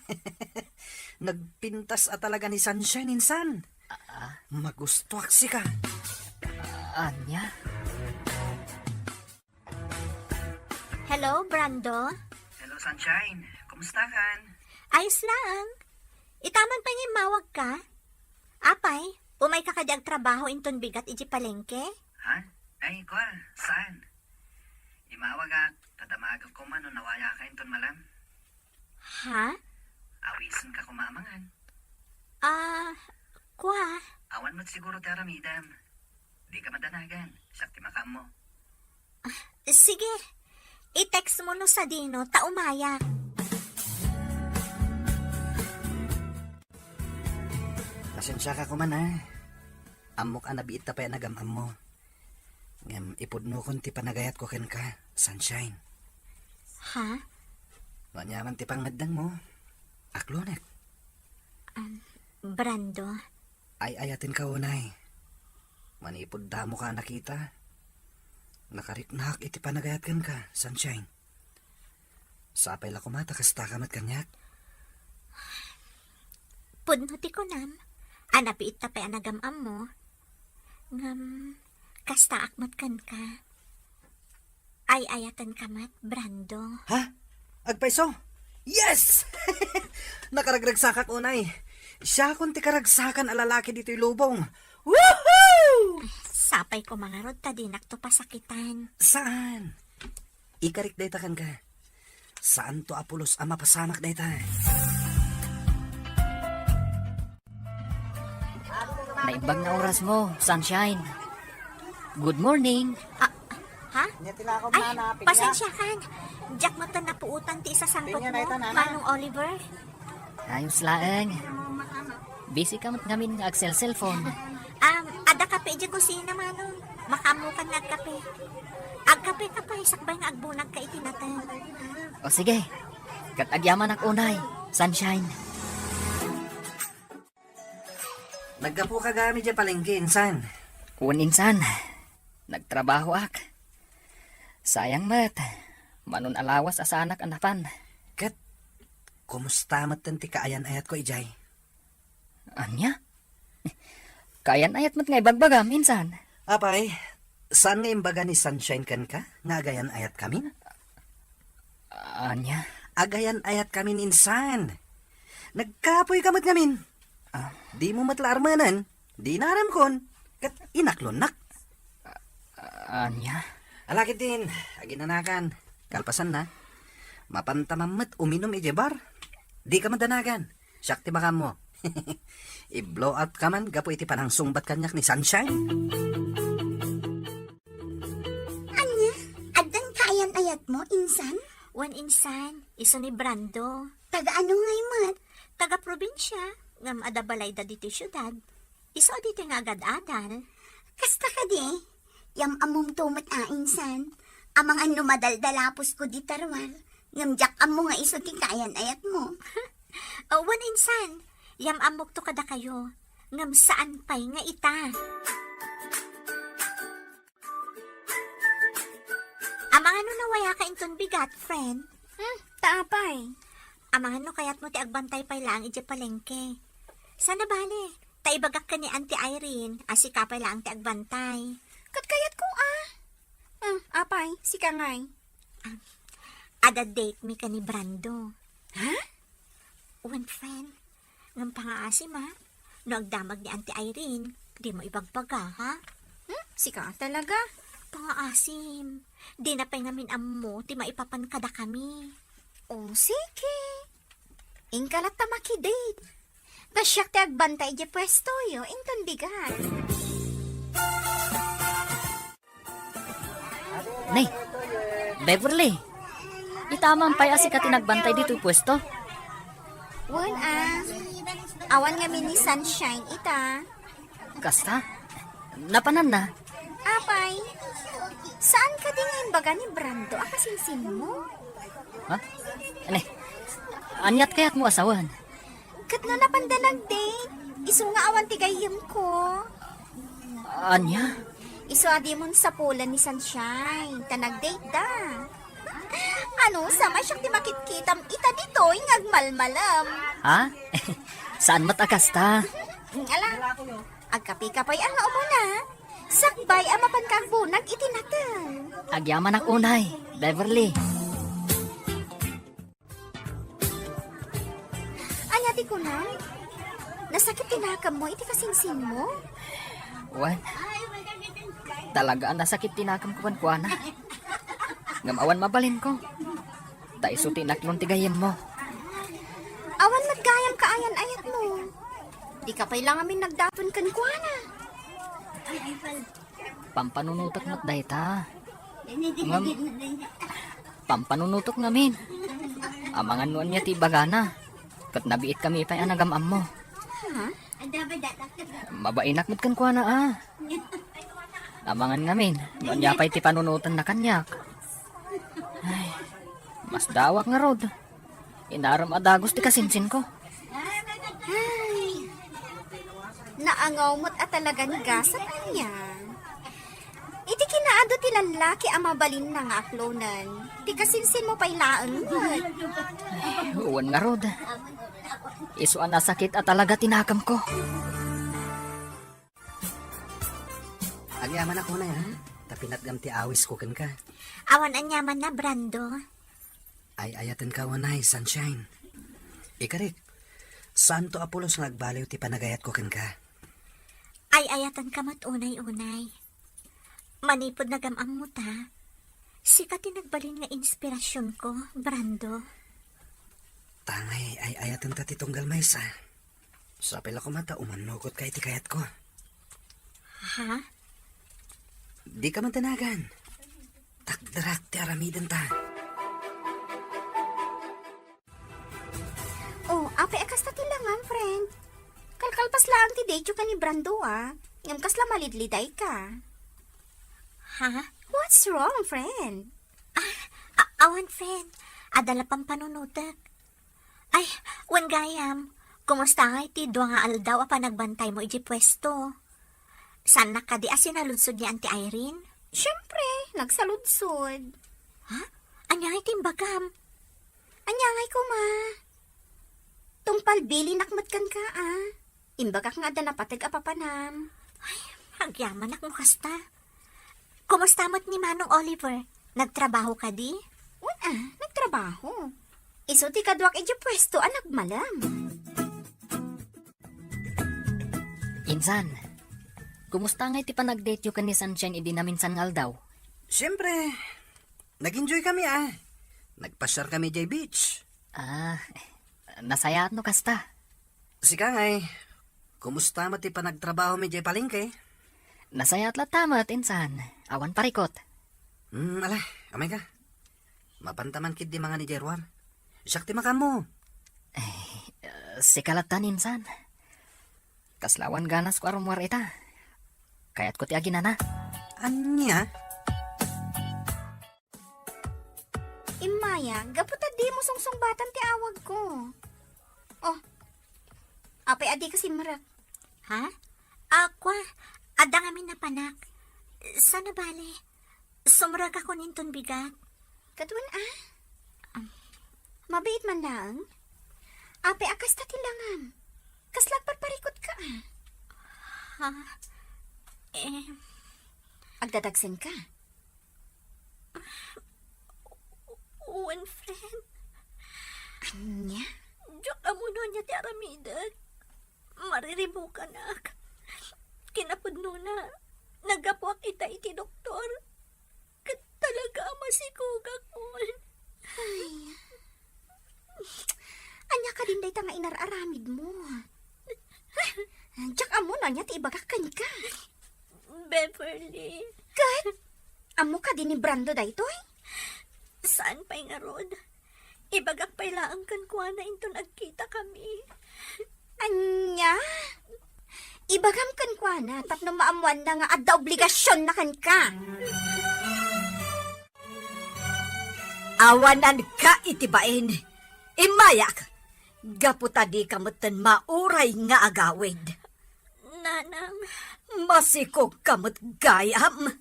Nagpintas talaga ni Sunshine insan. Magustuak si ka. Anya? Hello, Brando? Hello Sunshine, kumusta kan? Ayos lang. Itaman pa niya mawag ka? Apay, umay ka kadyag trabaho inton bigat iji palengke? Ha? Ay, kwa, saan? Imawag ak, tadamagag ko man o nawaya ka inton malam. Ha? Awisan ka kumamangan. Kwa? Awan mo't siguro ti aramidam. Di ka madanagan, sakti makam mo. Sige. I-text mo no sa Dino, taumaya. Pasensya ka kuman ha. Amok anabiit ta pa nagamam mo. Ngam ipod mo kun ti panagayat ko ken ka, sunshine. Ha? Wanyaman ti pangadang mo. Aklonek. Brando? Ay ayatin ka unay. Manipod damo ka nakita. Nakariknak iti panagayat ken ka, sunshine. Sapay la kumata kasta kamat kanyak. Pudno ti ko nam. Anapiit ta pa nagamam mo. Ngam, kasta akmat kan ka. Ay ayatan kamat, Brando. Ha? Agpaiso? Yes! Nakaragragsakak unay. Siya kung ti karagsakan alalaki dito'y lubong. Woohoo! Sapay ko mga rod, tadinak to pasakitan. Saan? Ikarik dayta kan ka. Saan to apulos ama pasamak dayta? Naimbag na oras mo, sunshine. Good morning. Ha? Ay, pasensya kan. Jack mata na puutan ti isa sangkot mo, Manong Oliver. Ayos laeng. Busy ka mat ngamin nga Axel cellphone. Ada kape di kusina, Manong. Makamukan nagkape. Agkape ka pa, sakbay nga agbunag ka itinatan. O sige, kat agyaman ak unay, sunshine. Naggapo ka gami dyan palengke, insan. Un insan, nagtrabaho ak. Sayang mat, manon alawas asanak anapan. Kat, kumusta matan ti kaayan ayat ko ijay? Anya? Kayan ayat mat ngay bagbagam, insan. Apay, saan nga imbaga ni sunshine kan ka? Nga agayan ayat kami? Anya? Agayan ayat kami insan. Nagkapoy kamot ngamin. Di mo matlarmanan, di naram kon. Kat inaklonak. Anya? Alakit din, aginanakan. Kalpasan na. Mapantamamat uminom ijebar. Di ka madanagan. Syakti baka mo. I-blow out ka man, gapo iti panang sungbat kanyak ni Sunshine. Anya, adan kaayan ayat mo, insan? Wan insan, iso ni Brando. Taga ano ngay mat? Taga probinsya, ngam adabalay da dito syudad. Iso dito nga agad-adal. Kasta ka di, yam among tumat insan. Amang ano madaldalapos ko di tarwar. Ngam jak amo nga iso ti kaayan ayat mo. Wan insan, yam amok to kada kayo. Ngam saan pay nga ita. Amang ano nawaya ka inton bigat, friend? Taapay. Amang ano kayat mo ti agbantay pay lang ije palengke. Sana bale, taibagak ka ni Auntie Irene, asikapay lang ti agbantay. Katkayat ko apay, sika ngay. Ada date mi ka ni Brando. Ha? One friend, ngam pangaasim ha? No agdamag ni Auntie Irene, di mo ibagbaga ha? Sika talaga? Pangaasim, di na pa'y ngamin ammo, ti maipapankada kami. Oh, sige. Ingkalat ta makidate. Tasyak ti agbantay di pwesto yo, inton bigat. Nay, Beverly. Itamang pay asi ka tinagbantay dito pwesto. Wan awan nga ni Sunshine ita. Kasta? Napanan na. Apay, saan ka din ngayon baga ni Brando? Akasinsin mo? Ha? Ane, anyat kayak mo asawan. Kat na napandalag date. Iso nga awan tigayim ko. Anya? Iso adi mon sa pulan ni Sunshine. Tanag-date da. Ano, sama siyang di makitkitam ita dito, ngagmalmalam. Ha? Saan matakasta? Ala, agkapi-kapay ang naumo na. Sakbay ang mapankakbunag itinatan. Agyaman ak unay, Beverly. Anyati ko na. Nasakit tinakam mo, iti kasinsin mo. Wan. Talaga ang nasakit tinakam ko kuana. Ngamawan mabalin ko. Ta iso tinaklong tigayem mo. Awan naggayam ka ayan-ayat mo. Di ka pa lang amin nagdapon kan kuana. Pampanunutok mo't dayta. Pampanunutok ngamin. Amangan nuan niya ti bagana. Kat nabiit kami pa'y anagamam mo. Mabainak mo't kan kuana ah. Amangan ngamin. Nuan niya pa'y ti panunutan na kanyak. Ay, mas dawak nga rod. Inaram adagos ti kasinsin ko. Naangaw mo't at talagang gasa kanya. Iti kinaado ti lalaki ang mabalin na nga aklonan. Ti kasinsin mo pa'y laan mo. Uwan nga rod. Iso ang nasakit at talaga tinakam ko. Agyaman ako na yan. Tapinatgam ti awis ko kan ka. Awan anyaman na, Brando. Ay ayatan ka wanay, sunshine. Ikarik, Santo Apolos nagbaliw ti panagayat ko kan ka. Ay ayatan ka mat unay-unay. Manipod na gamang mo ta. Sikat tinagbalin nga inspirasyon ko, Brando. Tangay, ay ayatan ta titunggal maysa. Sa pila ko mata, umanukot kay ti kayat ko. Ha? Di ka man tanagan. Takdarak ti aramidan ta. Oh, apay akas na tilangan, friend. Kalkalpas lang ti Dejo ka ni Brando ah. Ngam kasla malidliday ka. Ha? What's wrong, friend? Awan, friend. Adala pang panunutak. Ay, wan gayam. Kumusta nga iti dua nga aldaw pa nagbantay mo iji pwesto? San na ka di asinaludsod ni Auntie Irene? Siyempre, nagsaludsod. Ha? Anyangay timbagam. Anyangay ko ma. Tungpal bili nakmat kan ka ah. Imbagak nga da napatag apapanam. Hagyaman ak mo kasta. Kumusta mo't ni Manong Oliver? Nagtrabaho ka di? Nagtrabaho. Iso ti kadwak iji pwesto anak malam. Insan, kumusta nga iti panag-date yu kan ni Sunshine idi namin sangal daw? Siyempre, nag-enjoy kami ah. Nagpasyar kami jay beach. Ah, nasayat no kasta. Sika ngay, kumusta mati pa nagtrabaho mi jay palengke? Nasayat la tamat, insan. Awan parikot. Alay, amay ka. Mapantaman kid di mga ni Jerwar. Sakti makam mo. Sikalatan, insan. Kaslawan ganas ko arumwar ita. Kaya't ko ti aginana. Anya? Imaya, gaputa di mo sungsung-batan ti awag ko. Oh, apay adi kasi marak. Ha? Aqua, adang amin na panak. Sana bale? Sumrag ako ninton bigat. Katuan mabait man lang. Apay akas ta tilangam. Kaslag parparikot ka ah. Ha? Agdadagsen ka. One friend. Anya? Diyak amuno niya ti aramidag. Mariribukan ak. Kinapudno na. Nagapuak ita iti doktor. Kat talaga masikugak mo. Anya ka din day nga inararamid mo. Diyak amo na niya ti ibagakan ka. Beverly. Kat, amo ka din ni Brando daytoy? Saan pa'y nga rod? Ibagak pa'y laang kan kuha na inton agkita kami. Anya? Ibagam kan kwa na, tapno maamuan na nga adda obligasyon na kan ka. Awanan ka itibain. Imayak. Gaputa di kamutan mauray nga agawid. Nanang, Masikog kamut gayam.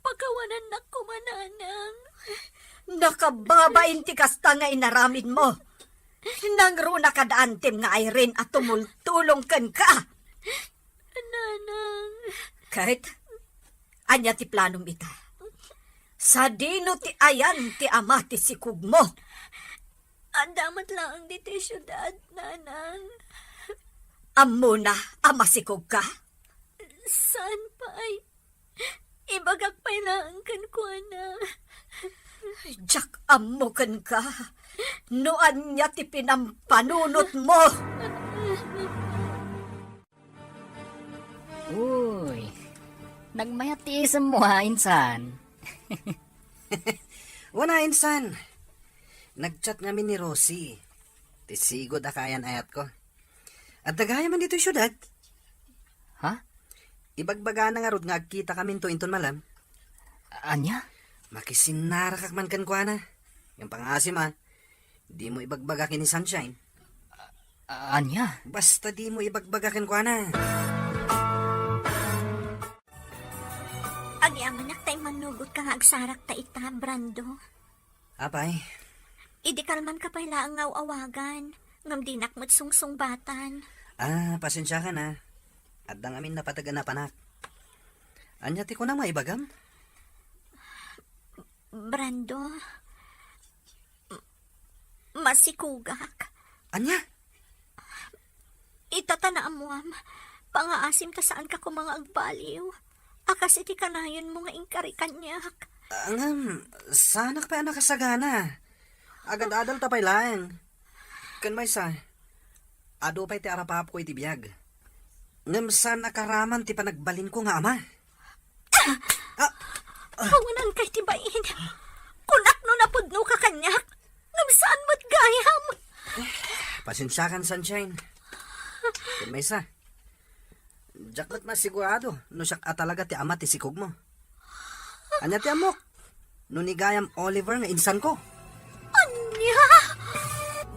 pagkawanan na kumananang. Nakababain ti kasta nga inaramid mo. Nangro na kadaantem nga Irene at tumultulong kan ka. Nanang, Kahit, anya ti planom ita. Sa dino ti ayan ti ama ti sikug mo. andamat lang ang dito syudad, nanang. Amo na ama sikug ka. Saan pa'y? Ibag na. Jak amukan ka. Noan niya ti pinampanunot mo. Uy, nagmayat tiisam mo ha, insan. Wala, insan. Nagchat namin ni Rosie. Tisigod akayan ayat ko. At dagaya man dito yung syudad. Ha? Ibagbaga na nga rod nga kita kami to inton malam. Anya? Makisinarakak man kan kwa na. Yung pangasim di mo ibagbaga ni Sunshine. Anya? Basta di mo ibagbaga kwa na. Anak tayo manugot kang agsarak ta ita, Brando. Apay, Idi kalman ka pa ang awagan. Ngam dinak mo't sungsung-batan. pasensya ka na. At dang amin napatagan na panak. Anya ti ko na maibagam? Brando, masikugak. Anya? Itatana amuam, pangaasim ta saan ka kumang agbaliw. Akas iti kanayon mo nga ingkari kanyak. Sanak pa anak kasagana. Agad-adal tapay lang. Kan may sa, ado pa'y ti arapap ko iti biyag. Ngam saan akaraman ti panagbalin ko nga ama. Kawanan kay tibain. Kunak no napudno ka kanyak. Ngam saan mo't gayam. Pasensya kan, Sunshine. Kan may sa, jakmat masigurado no siya talaga ti ama ti sikog mo. Anya ti amok, no ni gayam Oliver nga insan ko. Anya!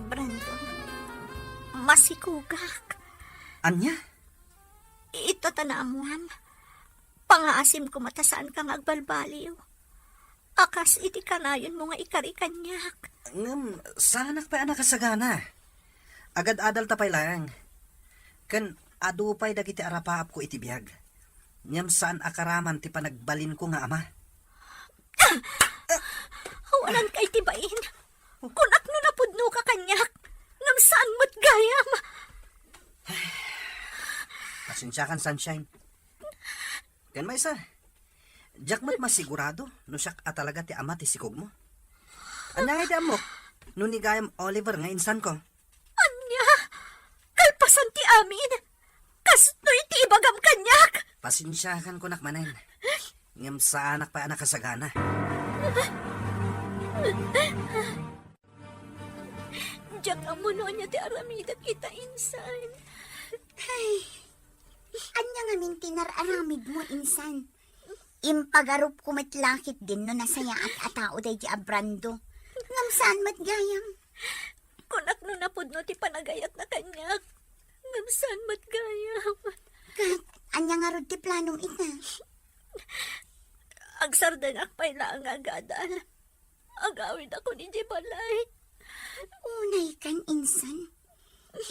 Brando, masikugak. Anya? Itatana amuam. Pangaasim ko matasaan kang agbalbaliw. Akas iti kanayon mo nga ikari kanyak. Ngam, sanak pa anak kasagana. Agad-adal tapay lang. Kan adupay dagiti arapaap ko iti biyag. Ngam saan akaraman ti panagbalin ko nga ama. Hawanan kay tibain. Kunak no napudno ka kanyak. Ngam saan mo't gayam. Pasensya kan, Sunshine. Kan may isa, jakmat masigurado no siya talaga ti ama ti sikog mo. Anya iti amok, no ni gayam Oliver nga insan ko. Anya! Kalpasan ti amin. Kastoy ti ibagam kanyak. Pasensya kan ko nakmanen. Ngam sa anak pa anak kasagana. Diyak ang muno niya ti aramida kita insan. Anya nga min tinararamid mo, insan. Impagarup kumitlakit din no nasaya at atao day di abrando. Ngam saan matgayam? Kunak no napudno ti panagayat na kanyak. Ngam saan mo't gayam. Kat, anya nga rod ti planong ita. Agsardanak pa'y lang agadal. Agawid ako ni Jibalay. Unay kan, insan.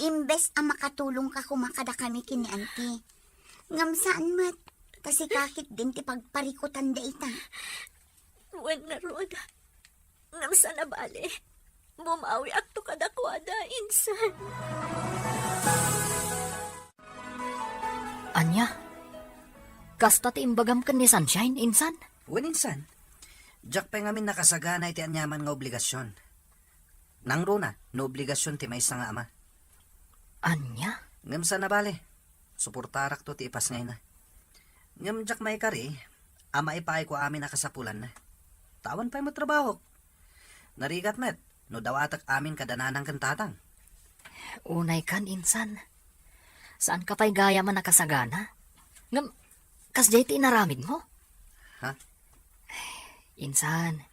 Imbes ang makatulong ka kumakada kami kini auntie. Ngam saan mat? Kasi kakit din ti pagparikutan da ita. Wen nga rod. Ngam sa nabali. Bumawi akto kadakwada, insan. Anya? Kasta ti imbagam kan ni Sunshine, insan? Wen insan, jak pa ngamin nakasagana iti anyaman nga obligasyon. Nang runa, no obligasyon ti may nga ama. Anya? Ngam sa nabali, suportarak to ti ipas ngay na. Ngam jak may kari, ama ipay ko amin nakasapulan na. Tawan pa'y matrabaho. Narigat met, no dawatak amin kadananang kantatang. Unay kan, insan. Saan ka pa'y gaya man nakasagana? Ngam, kasjay ti inaramid mo? Ha? Insan,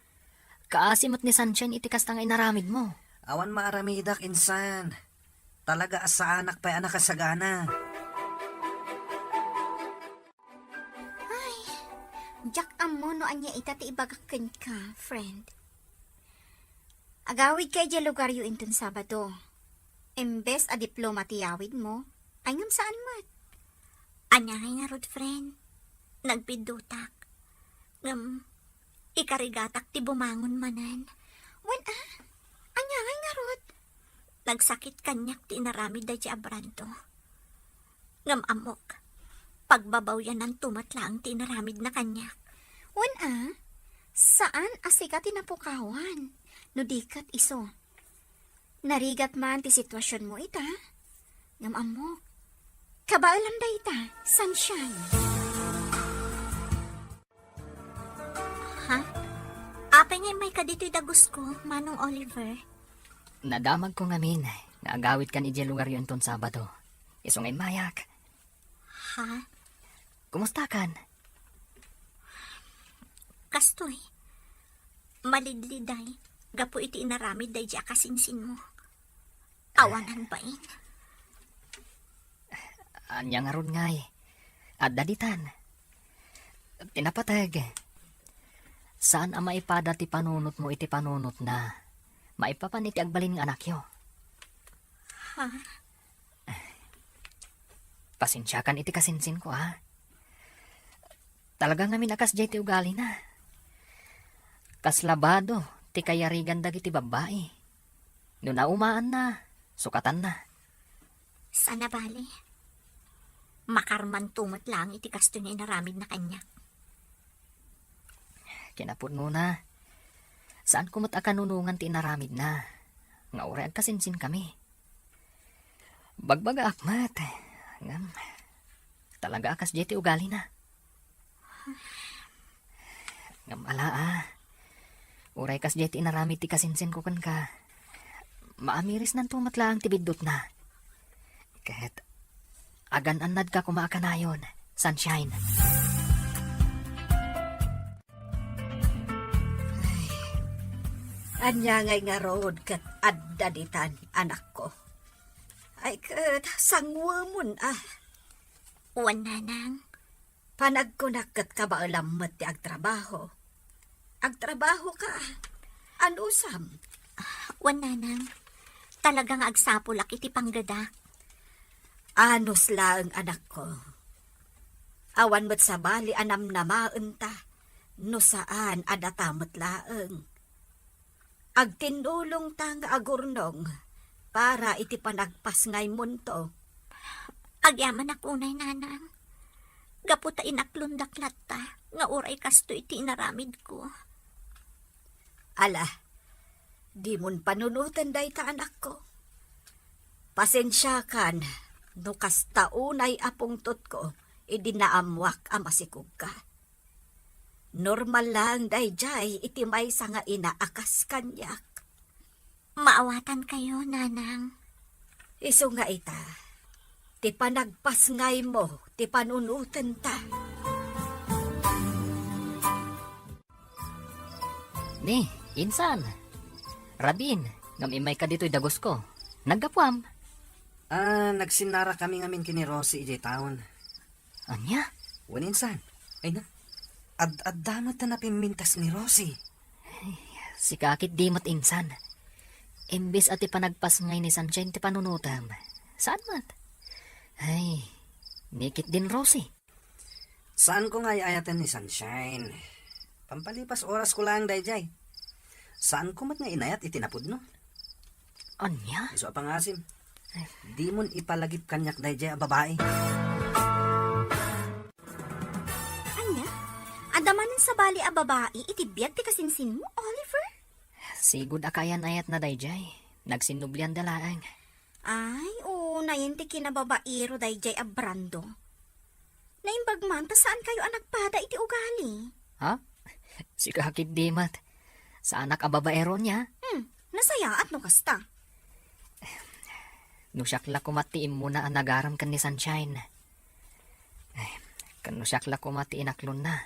kaasimot ni Sunshine iti kastang inaramid mo. Awan maaramidak insan. Talaga asa anak pa'y anak kasagana. Jak amo no anya ita ti ibagaken ka, friend. Agawid kay di lugar yu inton Sabado. Embes a diploma ti yawid mo, ay ngam saan mat? Anyangay nga rod, friend. Nagpidutak. Ngam, ikarigatak ti bumangon manan. Wen anya nga rod? Nagsakit kanyak ti inaramid da ti abranto. Ngam amok. Pagbabaw yan ng tumatla ang ti inaramid na kanyak. Wen Saan asika tinapukawan? No dikat iso. Narigat man ti sitwasyon mo ita. Ngam amok. Kabaalam da ita, sunshine. Ha? Apay nga may kadito'y dagos ko, Manong Oliver. Nadamag ko ngamin, nga agawit kan ije lugar yun ton Sabado. Isungay mayak. Ha? Kumusta kan? Kastoy. Malidliday. Gapo iti inaramid day diya kasinsin mo. Awanan ba in? Anya nga ron ngay. At daditan. Tinapatag. Saan ang maipada ti panunot mo iti panunot na maipapan iti agbalin ng anak yo? Ha? Pasensyakan iti kasinsin ko ha. Talagang namin akas jay ti ugali na. Kaslabado ti kayarigan dagiti babae. No naumaan na, sukatan na. Sana bali. Makarman tumot lang iti kasto niya inaramid na kanya. Kinapuno na. Saan kumot akanunungan ti inaramid na? Nga ore agkasinsin kami. Bagbaga akmat. Ngam. Talaga akas jeti ugali na. Ngam ala Uray kas jeti inaramid ti kasinsin ko kan ka. Maamiris nan tumatlaang ti bidot na. Kahit agan-anad ka kumaakanayon, sunshine. Anya ngay nga road kat addaditan, anak ko. Ay kat sangwamon Uwan nanang. Panagkunak kat kabaalamot ti agtrabaho. Agtrabaho ka. Anusam? Uwan nanang. Talagang agsapulak iti panggada. Anos laeng anak ko. Awan mo't sa bali anam na maunta. No saan adatamot laeng. Agtinulong tang agurnong para iti panagpas ngay munto. Agyaman akunay nanang. Gaputa inaklundaklat ta. Nga uray kasto iti inaramid ko. Ala, di mon panunutan day ta anak ko. Pasensya kan, no kastaunay apungtot ko, idinaamwak amasikog ka. Normal lang day jay iti may nga inaakas kanyak. Maawatan kayo, nanang. Iso nga ita, ti panagpas ngay mo, ti panunutan ta. Ni, insan. Radin, ngam imay ka dito'y dagos ko. Naggapuam. Nagsinara kami ngamin kini Rosie ijay taon. Anya? Waninsan. Ay na. Ad-damat na napimintas ni Rosie. Si kakit di mat insan. Imbis at ipanagpas ngay ni Sunshine ti panunutam. Saan mat? Ay, nikit din Rosie. Saan ko nga ayatan ni Sunshine? Pampalipas oras ko lang dayjay. Saan ko mat nga inayat itinapod no? Anya? Iso pangasim. Di mon ipalagip kanyak dayjay a babae. Anya? Adamanan sa bali a babae, itibiyag ti kasinsin mo, Oliver? Sigud akayan ayat na dayjay. Nagsinublian dalaang. Ay, oo, nayin ti kinababairo dayjay a brando. Naimbag man, ta saan kayo anak pada iti ugali? Ha? Si kakit di mat. Sa anak a babaero niya? Nasaya at no kasta. No siyakla kumatiim mo na ang nagaram kan ni Sunshine. Kan no siyakla kumati inaklon na.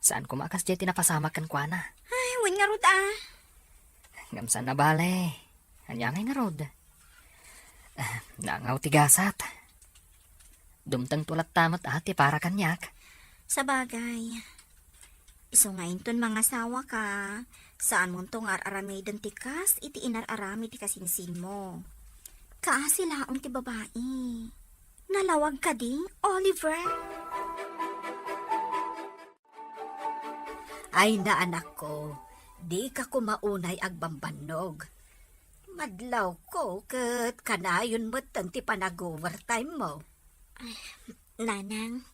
Saan kumakas jay tinapasama kan kwa na? Ay, wen nga rod Ngamsan na bale. Anya ngay nga rod. Nangaw tigasat. Dumtang tulat tamat ati para kanyak. Sa bagay. Iso nga inton mga sawa ka. Saan mo tong ar-aramay tikas, iti inar-arami ti kasinsin mo. Kaasilaon ti babae. Nalawag ka di, Oliver? Ay na anak ko, di ka kumaunay agbambanog. Madlaw ko kat kanayon mo't ti panag-overtime mo. Nanang.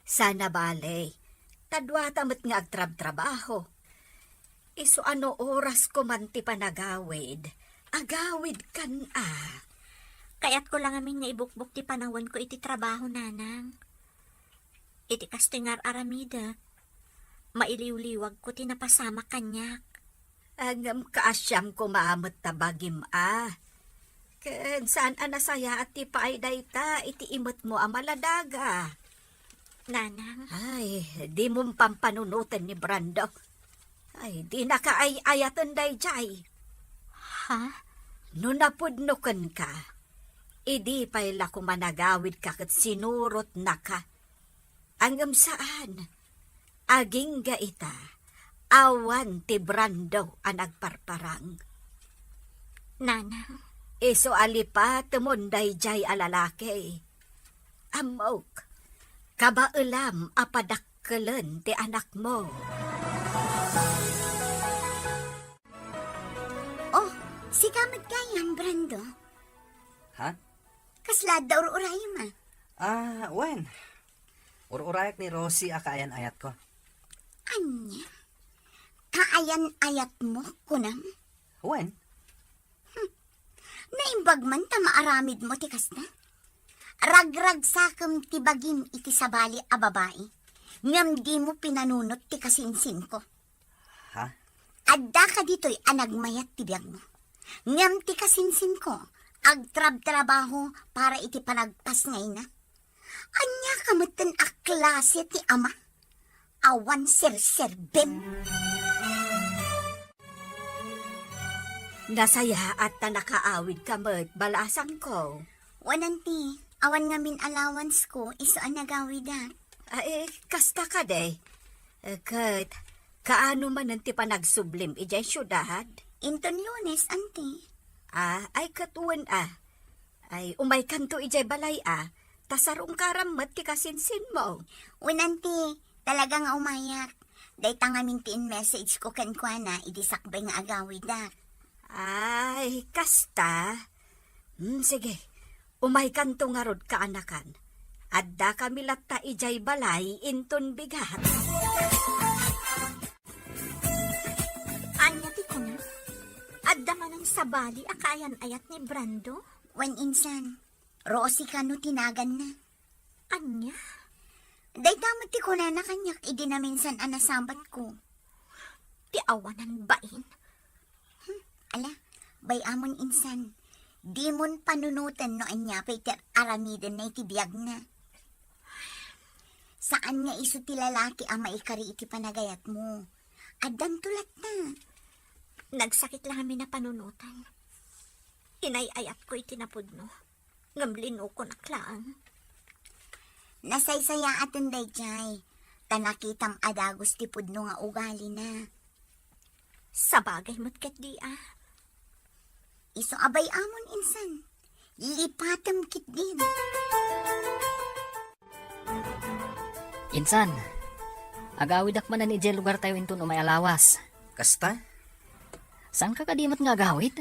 Sana bale, Tadwa tamot nga agtrab-trabaho. Iso ano oras ko man ti panagawid. Agawid kan Kaya't ko lang aming naibukbuk ti panahon ko iti trabaho, nanang. Iti kastingar aramida. Mailiw-liwag ko tinapasama kanyak. Agam kaasyam ko maamot tabagim Ken saan anasaya at ti paay dayta iti imot mo amaladaga. Nanang, Ay, di mo pampanunutan ni Brando. Ay, di nakaay-ayatan day jay. ha? No napudnukan ka, idi payla kumanagawid ka kat sinurot na ka. Angam saan? Aging gaita, awan ti Brando ang nagparparang. Nanang, Iso alipa tumunday jay alalaki. Amok, kabaulam apadakkelan ti anak mo. oh, si kamad kayan, Brando. Ha? Kaslad da ur-uray ma. Wen. Ururayak ni Rosie akayan ayat ko. Anya? Kaayan-ayat mo, kunam? Wen. Naimbag man ta maaramid mo ti kasna. Ragrag sakam ti bagim iti sabali a babae. Ngam di mo pinanunot ti kasinsin ko. Ha? Adda ka dito'y anagmayat ti biyag mo. Ngam ti kasinsin ko, agtrab-trabaho para iti panagpas ngay na. Anya kamutan a klase ti ama. Awan ser-serbem. Nasaya at na nakaawid ka mo't balasang ko. Wananti, awan ngamin allowance ko, iso ang nagawida. Ay, kasta ka de. Kat, kaano man nanti pa nagsublim ijay syudad? Inton Lunes, anti. Ay katuan Ay, umay kanto ijay balay Tasarong karamat ti kasinsin mo. Wananti, talaga nga umayak. Day tangamin ti in message ko kan kwa na, idisakbay nga agawida. Ay, kasta. Sige, umay kanto nga rod kaanakan. Adda kami latta ijay balay inton bigat. Anya ti ko na? Adda man ang sabali akayan ayat ni Brando? When insan, Rosie ka no tinagan na. Anya? Day tamad ti ko na kanyak idinaminsan anasambat ko. Ti awanan bain? Ala, bay amon insan. Di mon panunutan no anya Peter aramidan na itibiyag na. Saan nga iso ti lalaki ang maikari iti panagayat mo? Adan tulat na. Nagsakit lang kami na panunutan. Inayayat ko itinapudno. Ngamlino ko naklaan. Nasaysaya atin day jay. Tanakitam adagos ti pudno nga ugali na. Sabagay mo't kat di Iso abay amon insan. Lipatam kit din. Insan, agawid ak manan ijay lugar tayo inton umay alawas. Kasta? Saan ka kadimot nga agawid?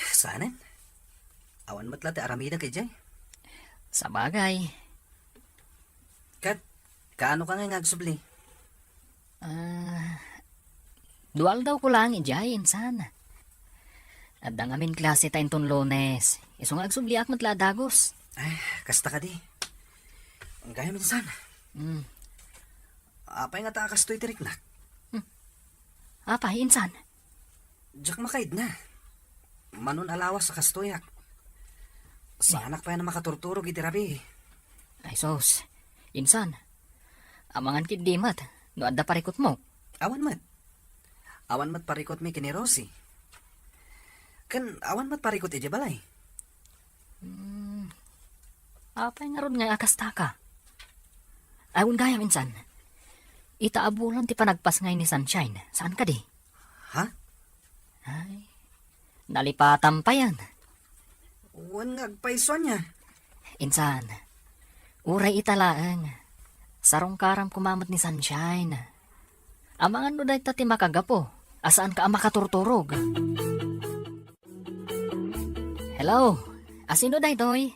Saanen? Awan matla ti aramida kay Jay. Sabagay. Kat, kaano ka nga ngagsubli? Dual daw ko lang ijay, insan. At ang amin klase ta inton Lunes. Iso nga agsubliak matla dagos. Kasta ka di. Ang gaya minsan. Apay nga taakas to'y tiriknak. Apay, insan. Diyak makaid na. Manon alawas sa kastoyak. Sa anak pa yan na makaturturog itirabi. Ay sos, insan. Amangan kid dimat, no adda parikot mo. Awan mat. Awan mat parikot mi kini Rosie. Kan awan mat parikot ije balay. Apay nga ron nga akasta ka. Ayun gaya minsan. Itaabulan ti panagpas ngay ni Sunshine. Saan ka di? Ha? Ay, nalipatan pa yan. Uwan nga agpaiso niya. Insan, uray italaang. Sarong karam kumamot ni Sunshine. Amangan no dahi tati makagapo. Asaan ka ang makaturturog? Hello, asino dahi doy?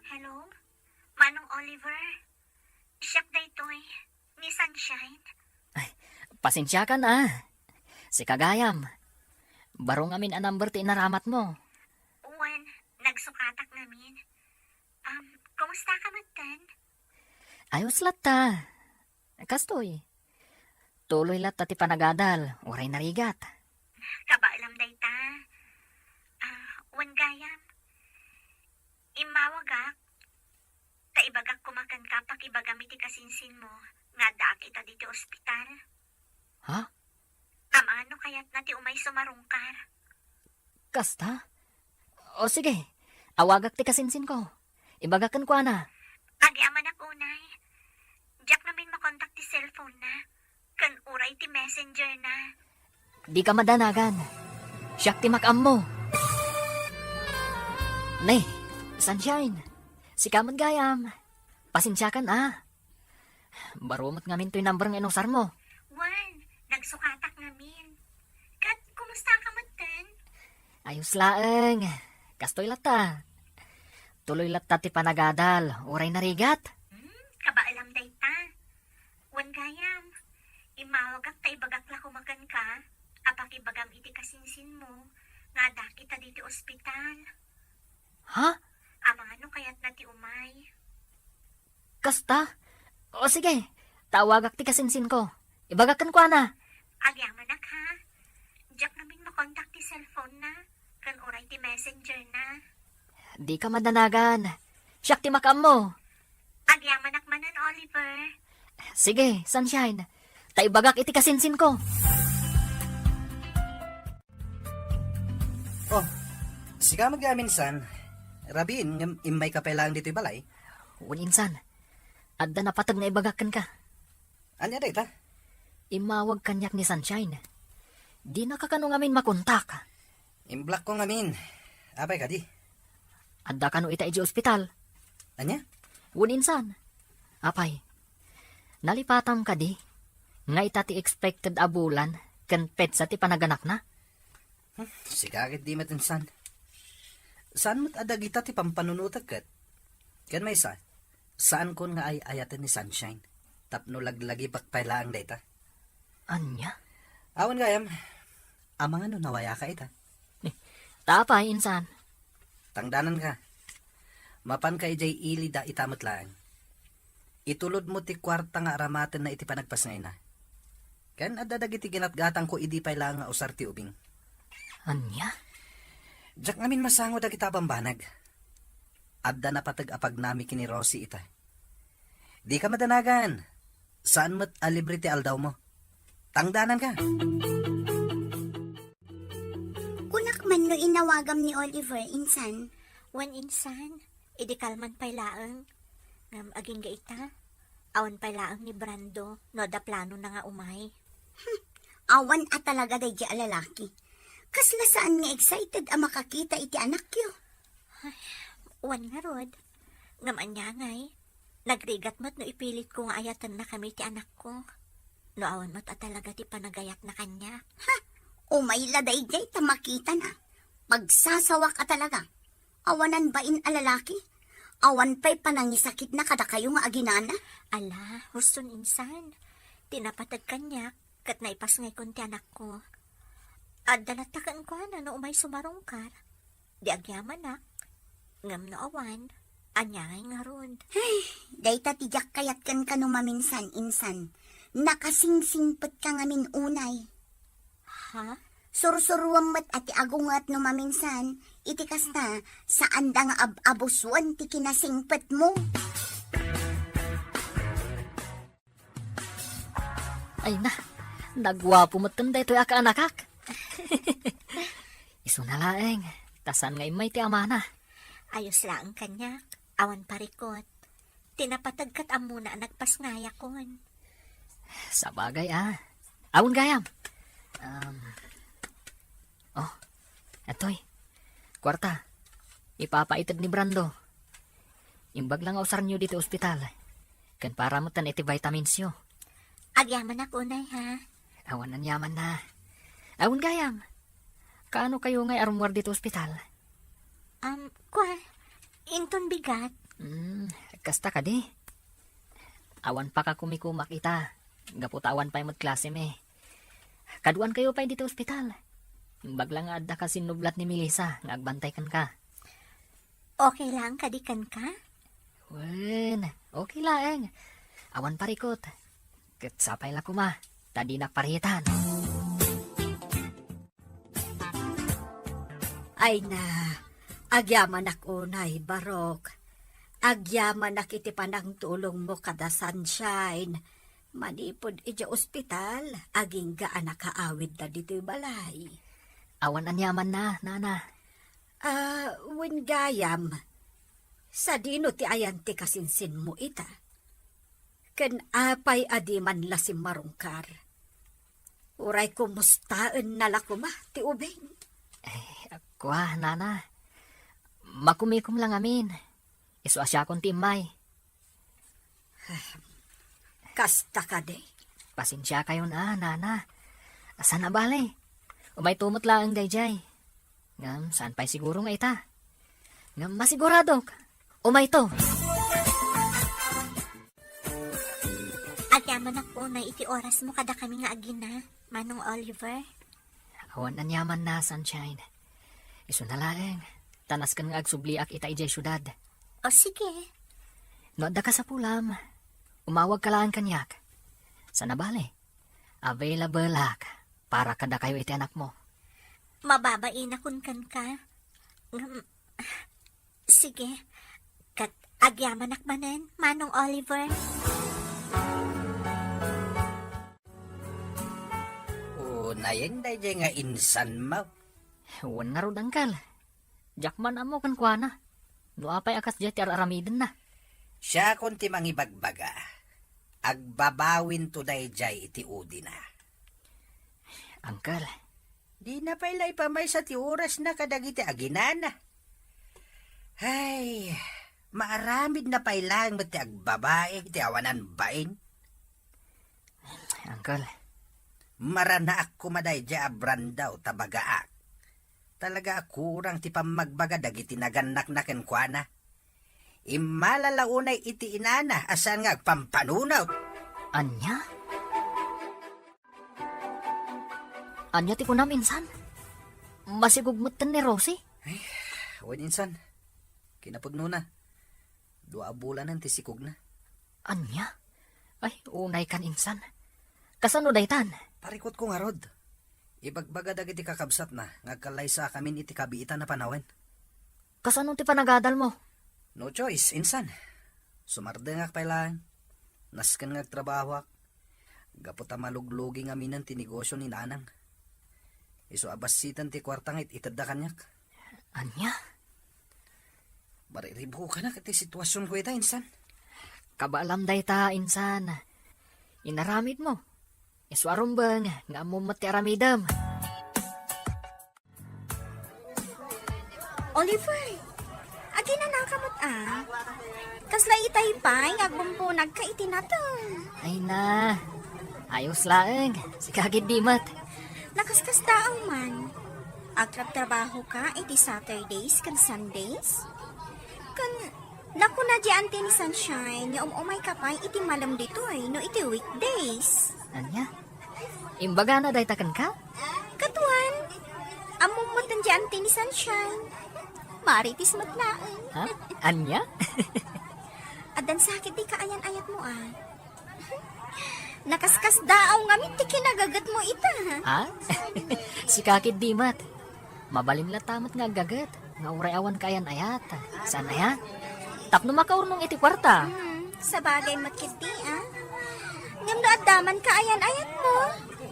Hello? Manong Oliver? Siyak da ito'y. Ni Sunshine? Pasensya ka na. Si Kagayam. Barong amin ang number ti inaramat mo. Uwan, nagsukatak namin. Kumusta ka magtan? Ayos lata. Kastoy. Tuloy lata ti panagadal. Uray narigat. Kabaalam day ta. Uwan gayam. Imawagak. Taibagak kumakan ka pakibagami ti kasinsin mo. Nga da kita dito ospital. Ha? Amano kaya't na ti umay sumarungkar. Kasta? O sige. Awagak ti kasinsin ko. Ibagakan ko na. Agyaman ak unay. Diyak namin makontak ti cellphone na. Kan uray ti messenger na. Di ka madanagan. Siyak ti makam mo. Nay, Sunshine. Si Kamad Gayam. Pasensya ka na. Barumot ngamin to'y number ng inusar mo. Juan, nagsukatak namin. Kat, kumusta ka magtan? Ayos laeng. Kastoy lata. Tuloy lata ti panagadal. Uray narigat. Kabaalam day ta. Juan gayam. Imawagak ta ibagak la kumakan ka. Apakibagam iti kasinsin mo. Nga da kita dito ospital. Ha? Amano kaya't na ti umay. Kasta? O sige. Tawagak ti kasinsin ko. Ibagakan ko na. Agyaman ak ha. Diyak namin makontak ti cellphone na. Kan uray ti messenger na. Di ka madanagan. Siyak ti makam mo. Agyaman ak manan, Oliver. Sige, Sunshine. Taibagak iti kasinsin ko. Oh, si Kamad Gayam insan. Rabin, imay ka lang dito'y balay. Insan. Adda na patag na ibagakan ka. Anya day ta? Imawag kanyak ni Sunshine. Di na kakanong amin makontak. Imblock ko ngamin. Apay ka di? Adda kano ita iji ospital. Anya? Insan. Apay. Nalipatam ka di. Nga ita ti expected abulan. Kan pet sa ti panaganak na. Si kakit di matinsan. Saan mo't adag ita ti pampanunutag kat? Kan may sa? Saan kon nga ay ayatan ni Sunshine? Tapno laglagi pakpailaang data. Anya? Awan gayam. Amang ano nawaya ka ita? Tapay, insan. Tangdanan ka. Mapan ka ijay ili da itamat lang. Itulod mo ti kwarta nga aramaten na iti panagpas ngay na. Kan adadag iti ginatgatang ko idi pay lang nga usar ti ubing. Anya? Diyak ngamin masango da kita bambanag. Adda na patag apag nami kini Rosie ita. Di ka madanagan. Saan mo't alibre ti aldaw mo? Tangdanan ka. Kunak man no inawagam ni Oliver, insan. Wan insan, idi kalman pay laeng. Ngam aging gaita. Awan pay laeng ni Brando, no da plano na nga umay. Awan at talaga day di alalaki. Kasla saan nga excited ang makakita iti anak yo. Wan nga rod. Ngam anya ngay. Nagrigat mo't no ipilit ko nga ayatan na kami ti anak ko. No awan mo't at talaga ti panagayat na kanya. Umay laday jay ta makita na. Pagsasawak ka talaga. Awanan ba in alalaki? Awan pa'y panangisakit na kada kayo nga aginana. Ala, huston insan. Tinapatag kanya, kat naipas ngay kon ti anak ko. At danatakan ko na no umay sumarungkar. Di agyaman na. Ngam no awan, anyangay nga ron. Day ta tijak kayat kan kano maminsan, insan. Nakasingsingpet ka ngamin unay. Ha? Sursuruam mat ati agungat no maminsan. Itikas na, saan da nga abuswan ti kinasingpet mo. Ay na, nagwapo mo tanda ito'y aka-anakak. Iso na laeng, tasan ngay may ti amana. Ayos lang kanya, awan parikot. Tinapatagkat amuna nagpas ngaya kon. Sa bagay Awon gayam. Etoy. Kwarta. Ipapaitad ni Brando. Imbag lang ausar niyo dito ospital. Kan para mo tan iti vitamins yo. Agyaman na kunay ha. Awan nan yaman na. Awon gayam. Kaano kayo ngay arumwar dito ospital? Kwa, inton bigat. Kasta ka di. Awan pa ka kumikumak ita. Gaputawan pa yung klase me. Kaduan kayo pa dito ospital. Baglang adda ka sinublat ni Melissa, nga agbantay kan ka. Okay lang, kadikan ka? Wen, okay lang. Awan parikot. Ket sapay la kuma, tadi nakparitan. Ay na, agyaman unay, Barok. Agyaman iti panang tulong mo kada sunshine. Manipod iti ospital, aging gaan nakaawid na dito balay. Awan anyaman na, nana. Wen gayam, sa dino ti ayan ti kasinsin mo ita. Ken apay adiman la si marungkar. Uray kumustaan na lakuma ti ubing. Kwa, nana. Makumikom lang amin. Iso asya kong timay. Kasta ka de. Pasensya kayo na, nana. Asa na bale? Umay tumot lang dayjay. Ngam, saan pa'y siguro nga ita? Ngam, masiguradok. Umay to. Agyaman ako na iti oras mo kada kami nga agina, Manong Oliver. Awan anyaman na, sunshine. Iso na lang. Tanas kan nga agsubliak ita ijay syudad. O sige, No, da ka sa pulam. Umawag ka lang kanyak. Sana bale? Available hak para kada kayo iti anak mo. mababain akon kan ka. Sige, kat agyaman akmanan, Manong Oliver. Nayang dayjay nga insan mo. Huwan nga ro dangkal. Jakman amo kan kuana. No apay akas jati aramiden na. Siya konti mangibagbaga. Agbabawin to dayjay iti udi na. Angkal, Di na pala ipamay sa ti oras na kadagiti aginana. Ay, maaramid na pailang mati agbabae ti awanan bain. angkal. Maranaak kumaday ja abran daw tabagaak. Talaga kurang ti pamagbaga dagiti naganak na kenkwana. Imalalaunay iti inana asan nga agpampanunaw. Anya? Anya ti kunam insan? Masigugmutan ni Rosie? Wan insan, kinapudno na. 2 bulanan ti sikog na. Anya? Ay, unay kan insan. Kasano daytan? Parikot ko nga rod. Ibagbaga dagiti kakabsat na, ngagkalay sa kamin iti kabiitan na panawen. Kasano ti panagadal mo? No choice, insan. Sumardengak pa lang. Nasken ngagtrabahak. Gapot maluglugi nga minan ti negosyo ni nanang. Iso abasitan ti kwartangit itadda kanyak. Anya? Mariribo ka na kati sitwasyon ko ita, insan. Kabalam dayta insan. Inaramid mo. Iswarom bang nga mo mati aramidam. Oliver, agi na nakamot Kasla itay pa, agbumpunag ka itinaton. Ay na. Ayos laeng. Si kagid dimat. Nakaskas taong man. Agtrab-trabaho ka iti Saturdays kan Sundays? Kan, naku na di ante ni Sunshine, yung umay ka pa iti malam dito no iti weekdays. Anya? Imbaga na daytakan ka? Katuan, among matan di ante ni Sunshine. Maritis matlaan. Ha? Anya? Adan sakit di kaayan-ayat mo Nakaskas daaw nga ti kinagagat mo ita Ha? Si kakid dimat. Mabalim la tamat nga gagat. Nga uray awan kayan ayat. Saan aya? Tapno makaurnong iti kwarta. Sa bagay makiti Ngam no addaman kaayan-ayat mo.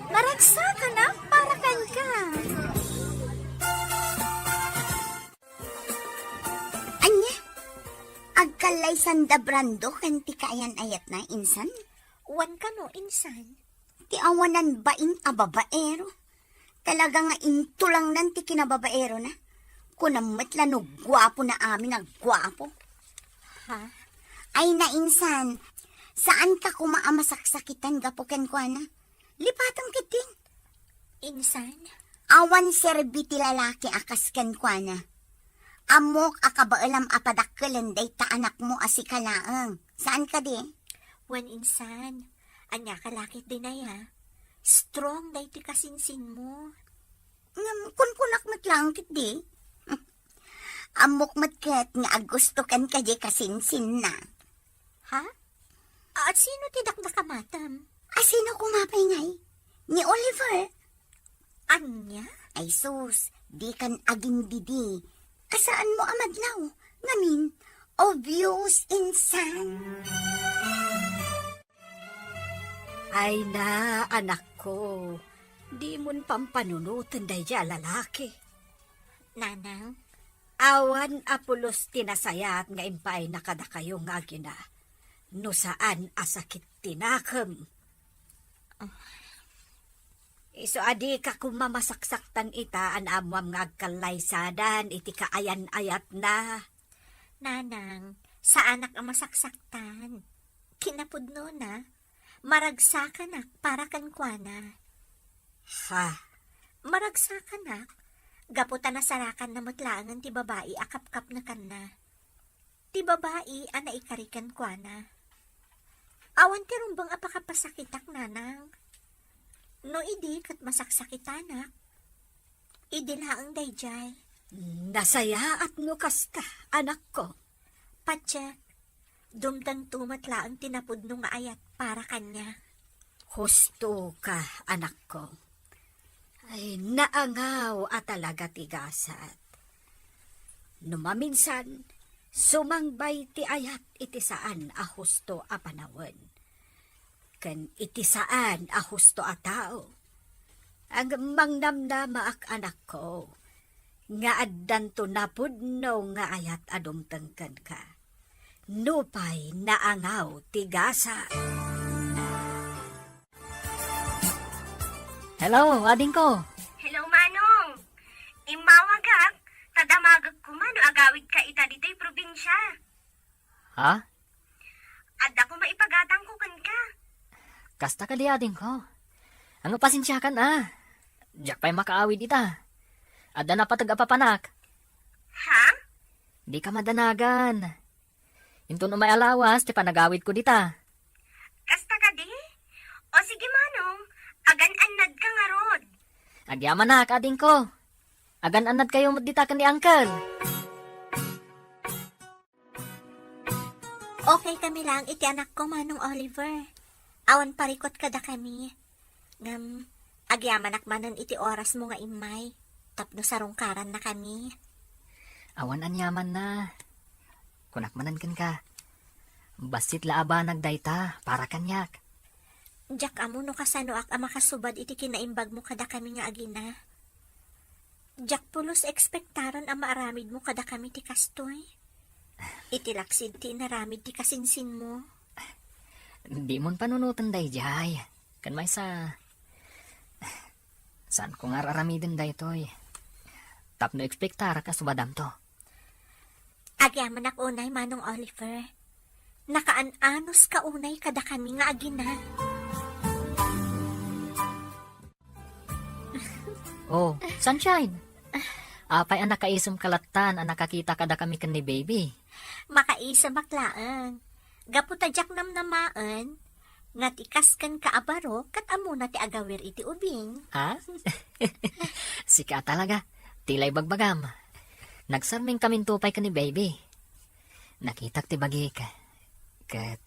Maragsa ka na para kan ka. Anya, agkalay sanda brando kan ti kaayan-ayat na, insan? Wan ka no, insan. Ti awanan baing ababaero. Talaga nga intulang nan ti kinababaero na. Kunamat lang no, gwapo na amin ang gwapo. Ha? Ay na, insan, saan ka kumaamasak-sakitan gapuken ko na? Lipatan kitin. Insan? Awan serbiti lalaki akas ken ko na. Amok akabaalam apadakkelan day ta anak mo asikalaang. Saan ka di? Wan insan. Anya kalakit din ay ha. Strong day ti kasinsin mo. Kunkunak matlangkit di. Amok matket nga agusto kan kaje kasinsin na. Ha? At sino ti dakdakamatam? Sino kumapay ngay? Ni Oliver. Anya? Ay sus, di kan aging didi. Asaan mo amadlaw? Ngamin, obvious insan. Ay na, anak ko. Di mon pampanunutan daya lalaki. Nanang, Awan apulos tinasayat nga impay nakada kayo nga gina. No saan asakit tinakam. Iso adi ka kumamasaksakan ita an amwam nga agkalaysadan iti kaayan-ayat na. nanang, sa anak ang masaksaktan. Kinapudno na, maragsakan para kan kuana. Ha, Maragsakan gaputan na sarakan na mutlaangan ti babae akap-kap na kanna. Ti babae ana ikarikan kuana. Awan ti rumbang apakapasakitak nanang. No idi kat masaksakitanak. Idi laang dayjay. nasaya at no kasta, anak ko. Padyak, dumdang tumatlaang tinapudno nga ayat para kanya. Husto ka, anak ko. Ay, naangaw at talaga tigasat. Numaminsan, sumangbay ti ayat iti saan a husto a panawan. Ken iti saan a husto a tao. Ang mangnamnama ak anak ko, nga addan to napudno nga ayat adumtengken ka. Nupay naangaw tigasat. Hello, ading ko. Hello, Manong. Imawagak, tadamagag ko man o agawid ka ita dito'y probinsya. Ha? At ako maipagatang ko kan ka. Kasta ka di ading ko. Ang pasensya kan Diyak pa'y makaawid ita. Adda na patag-apapanak. Ha? Di ka madanagan. Into no may alawas, ti panagawid ko dita. Kasta ka di? O sige, Manong, agan-anad ka nga rod. Agyaman na, ading ko. Agan-anad kayo dita kan ni Uncle. Okay kami lang iti anak ko Manong Oliver. Awan parikot kada kami. Ngam, agyaman akmanan iti oras mo nga imay. Tapno sarungkaran na kami. Awan anyaman na. Kunakmanan kan ka. Basit laaba nagdayta para kanyak. Diyak amo no kasano ak makasubad iti kinaimbag mo kada kami nga agina. Diyak pulos ekspektaran ang maaramid mo kada kami ti kastoy. Iti laksid ti naramid ti kasinsin mo. Di mon panunutan dayjay. Kan may sa... Saan ko nga raramidin daytoy? Tapno ekspektar ka subadam to. Agyaman ak unay Manong Oliver. Nakaanos ka unay kada kami nga agina. Oh, sunshine. Apay ang nakaisam kalatan ang nakakita kada kami kan ni baby. Makaisa baklaan. Gaputadyak namnamaan. Nga tikas kan kaabaro kat amo na ti agawir iti ubing. Ha? Sika talaga. Tilay bagbagam. Nagsarming kaming tupay ka ni baby. Nakitak ti bagik. Kat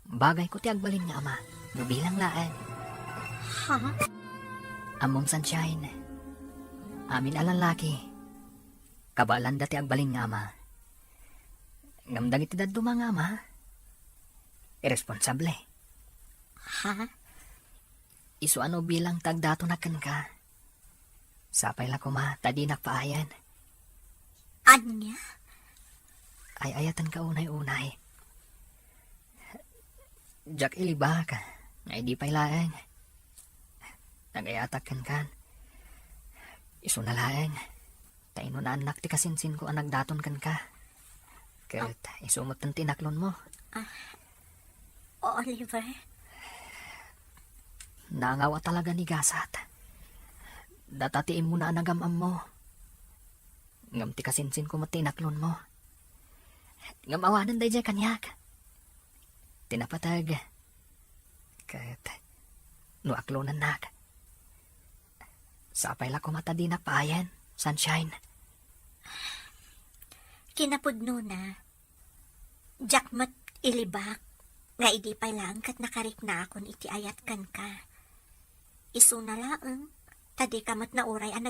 bagay ko ti agbalin nga ama. Nubilang laan. Ha? Among sunshine. Amin alalaki. Kabalan dati agbalin nga ama. Ngamdang iti daduma nga ama. Irresponsable. Ha? Isu ano bilang tagdato na kan ka. Sapay la ko ma, tadi nakpaayan. Anya? Ay ayatan ka unay-unay. Jack iliba ka, nga hindi pa'y laeng. Nagayatak kan. Isu na laeng. Taino na anak ti kasinsin ko ang nagdaton kan ka. Kat isu mo't ang tinaklon mo. Oliver? Nangawa talaga ni Gasat. Datatiin mo na anagamam mo. Ngam ti kasinsin ko matinaklon mo. Ngam awanan day kanyak. Tinapatag. Ket, no aklonan nak. Sapay la ko mata di nakpayan, sunshine. Kinapudno na. Jakmat ilibak. Nga idi pa lang kat nakarik na akon iti ayat kan ka. Isu na laeng. Tadi kamat na uray ang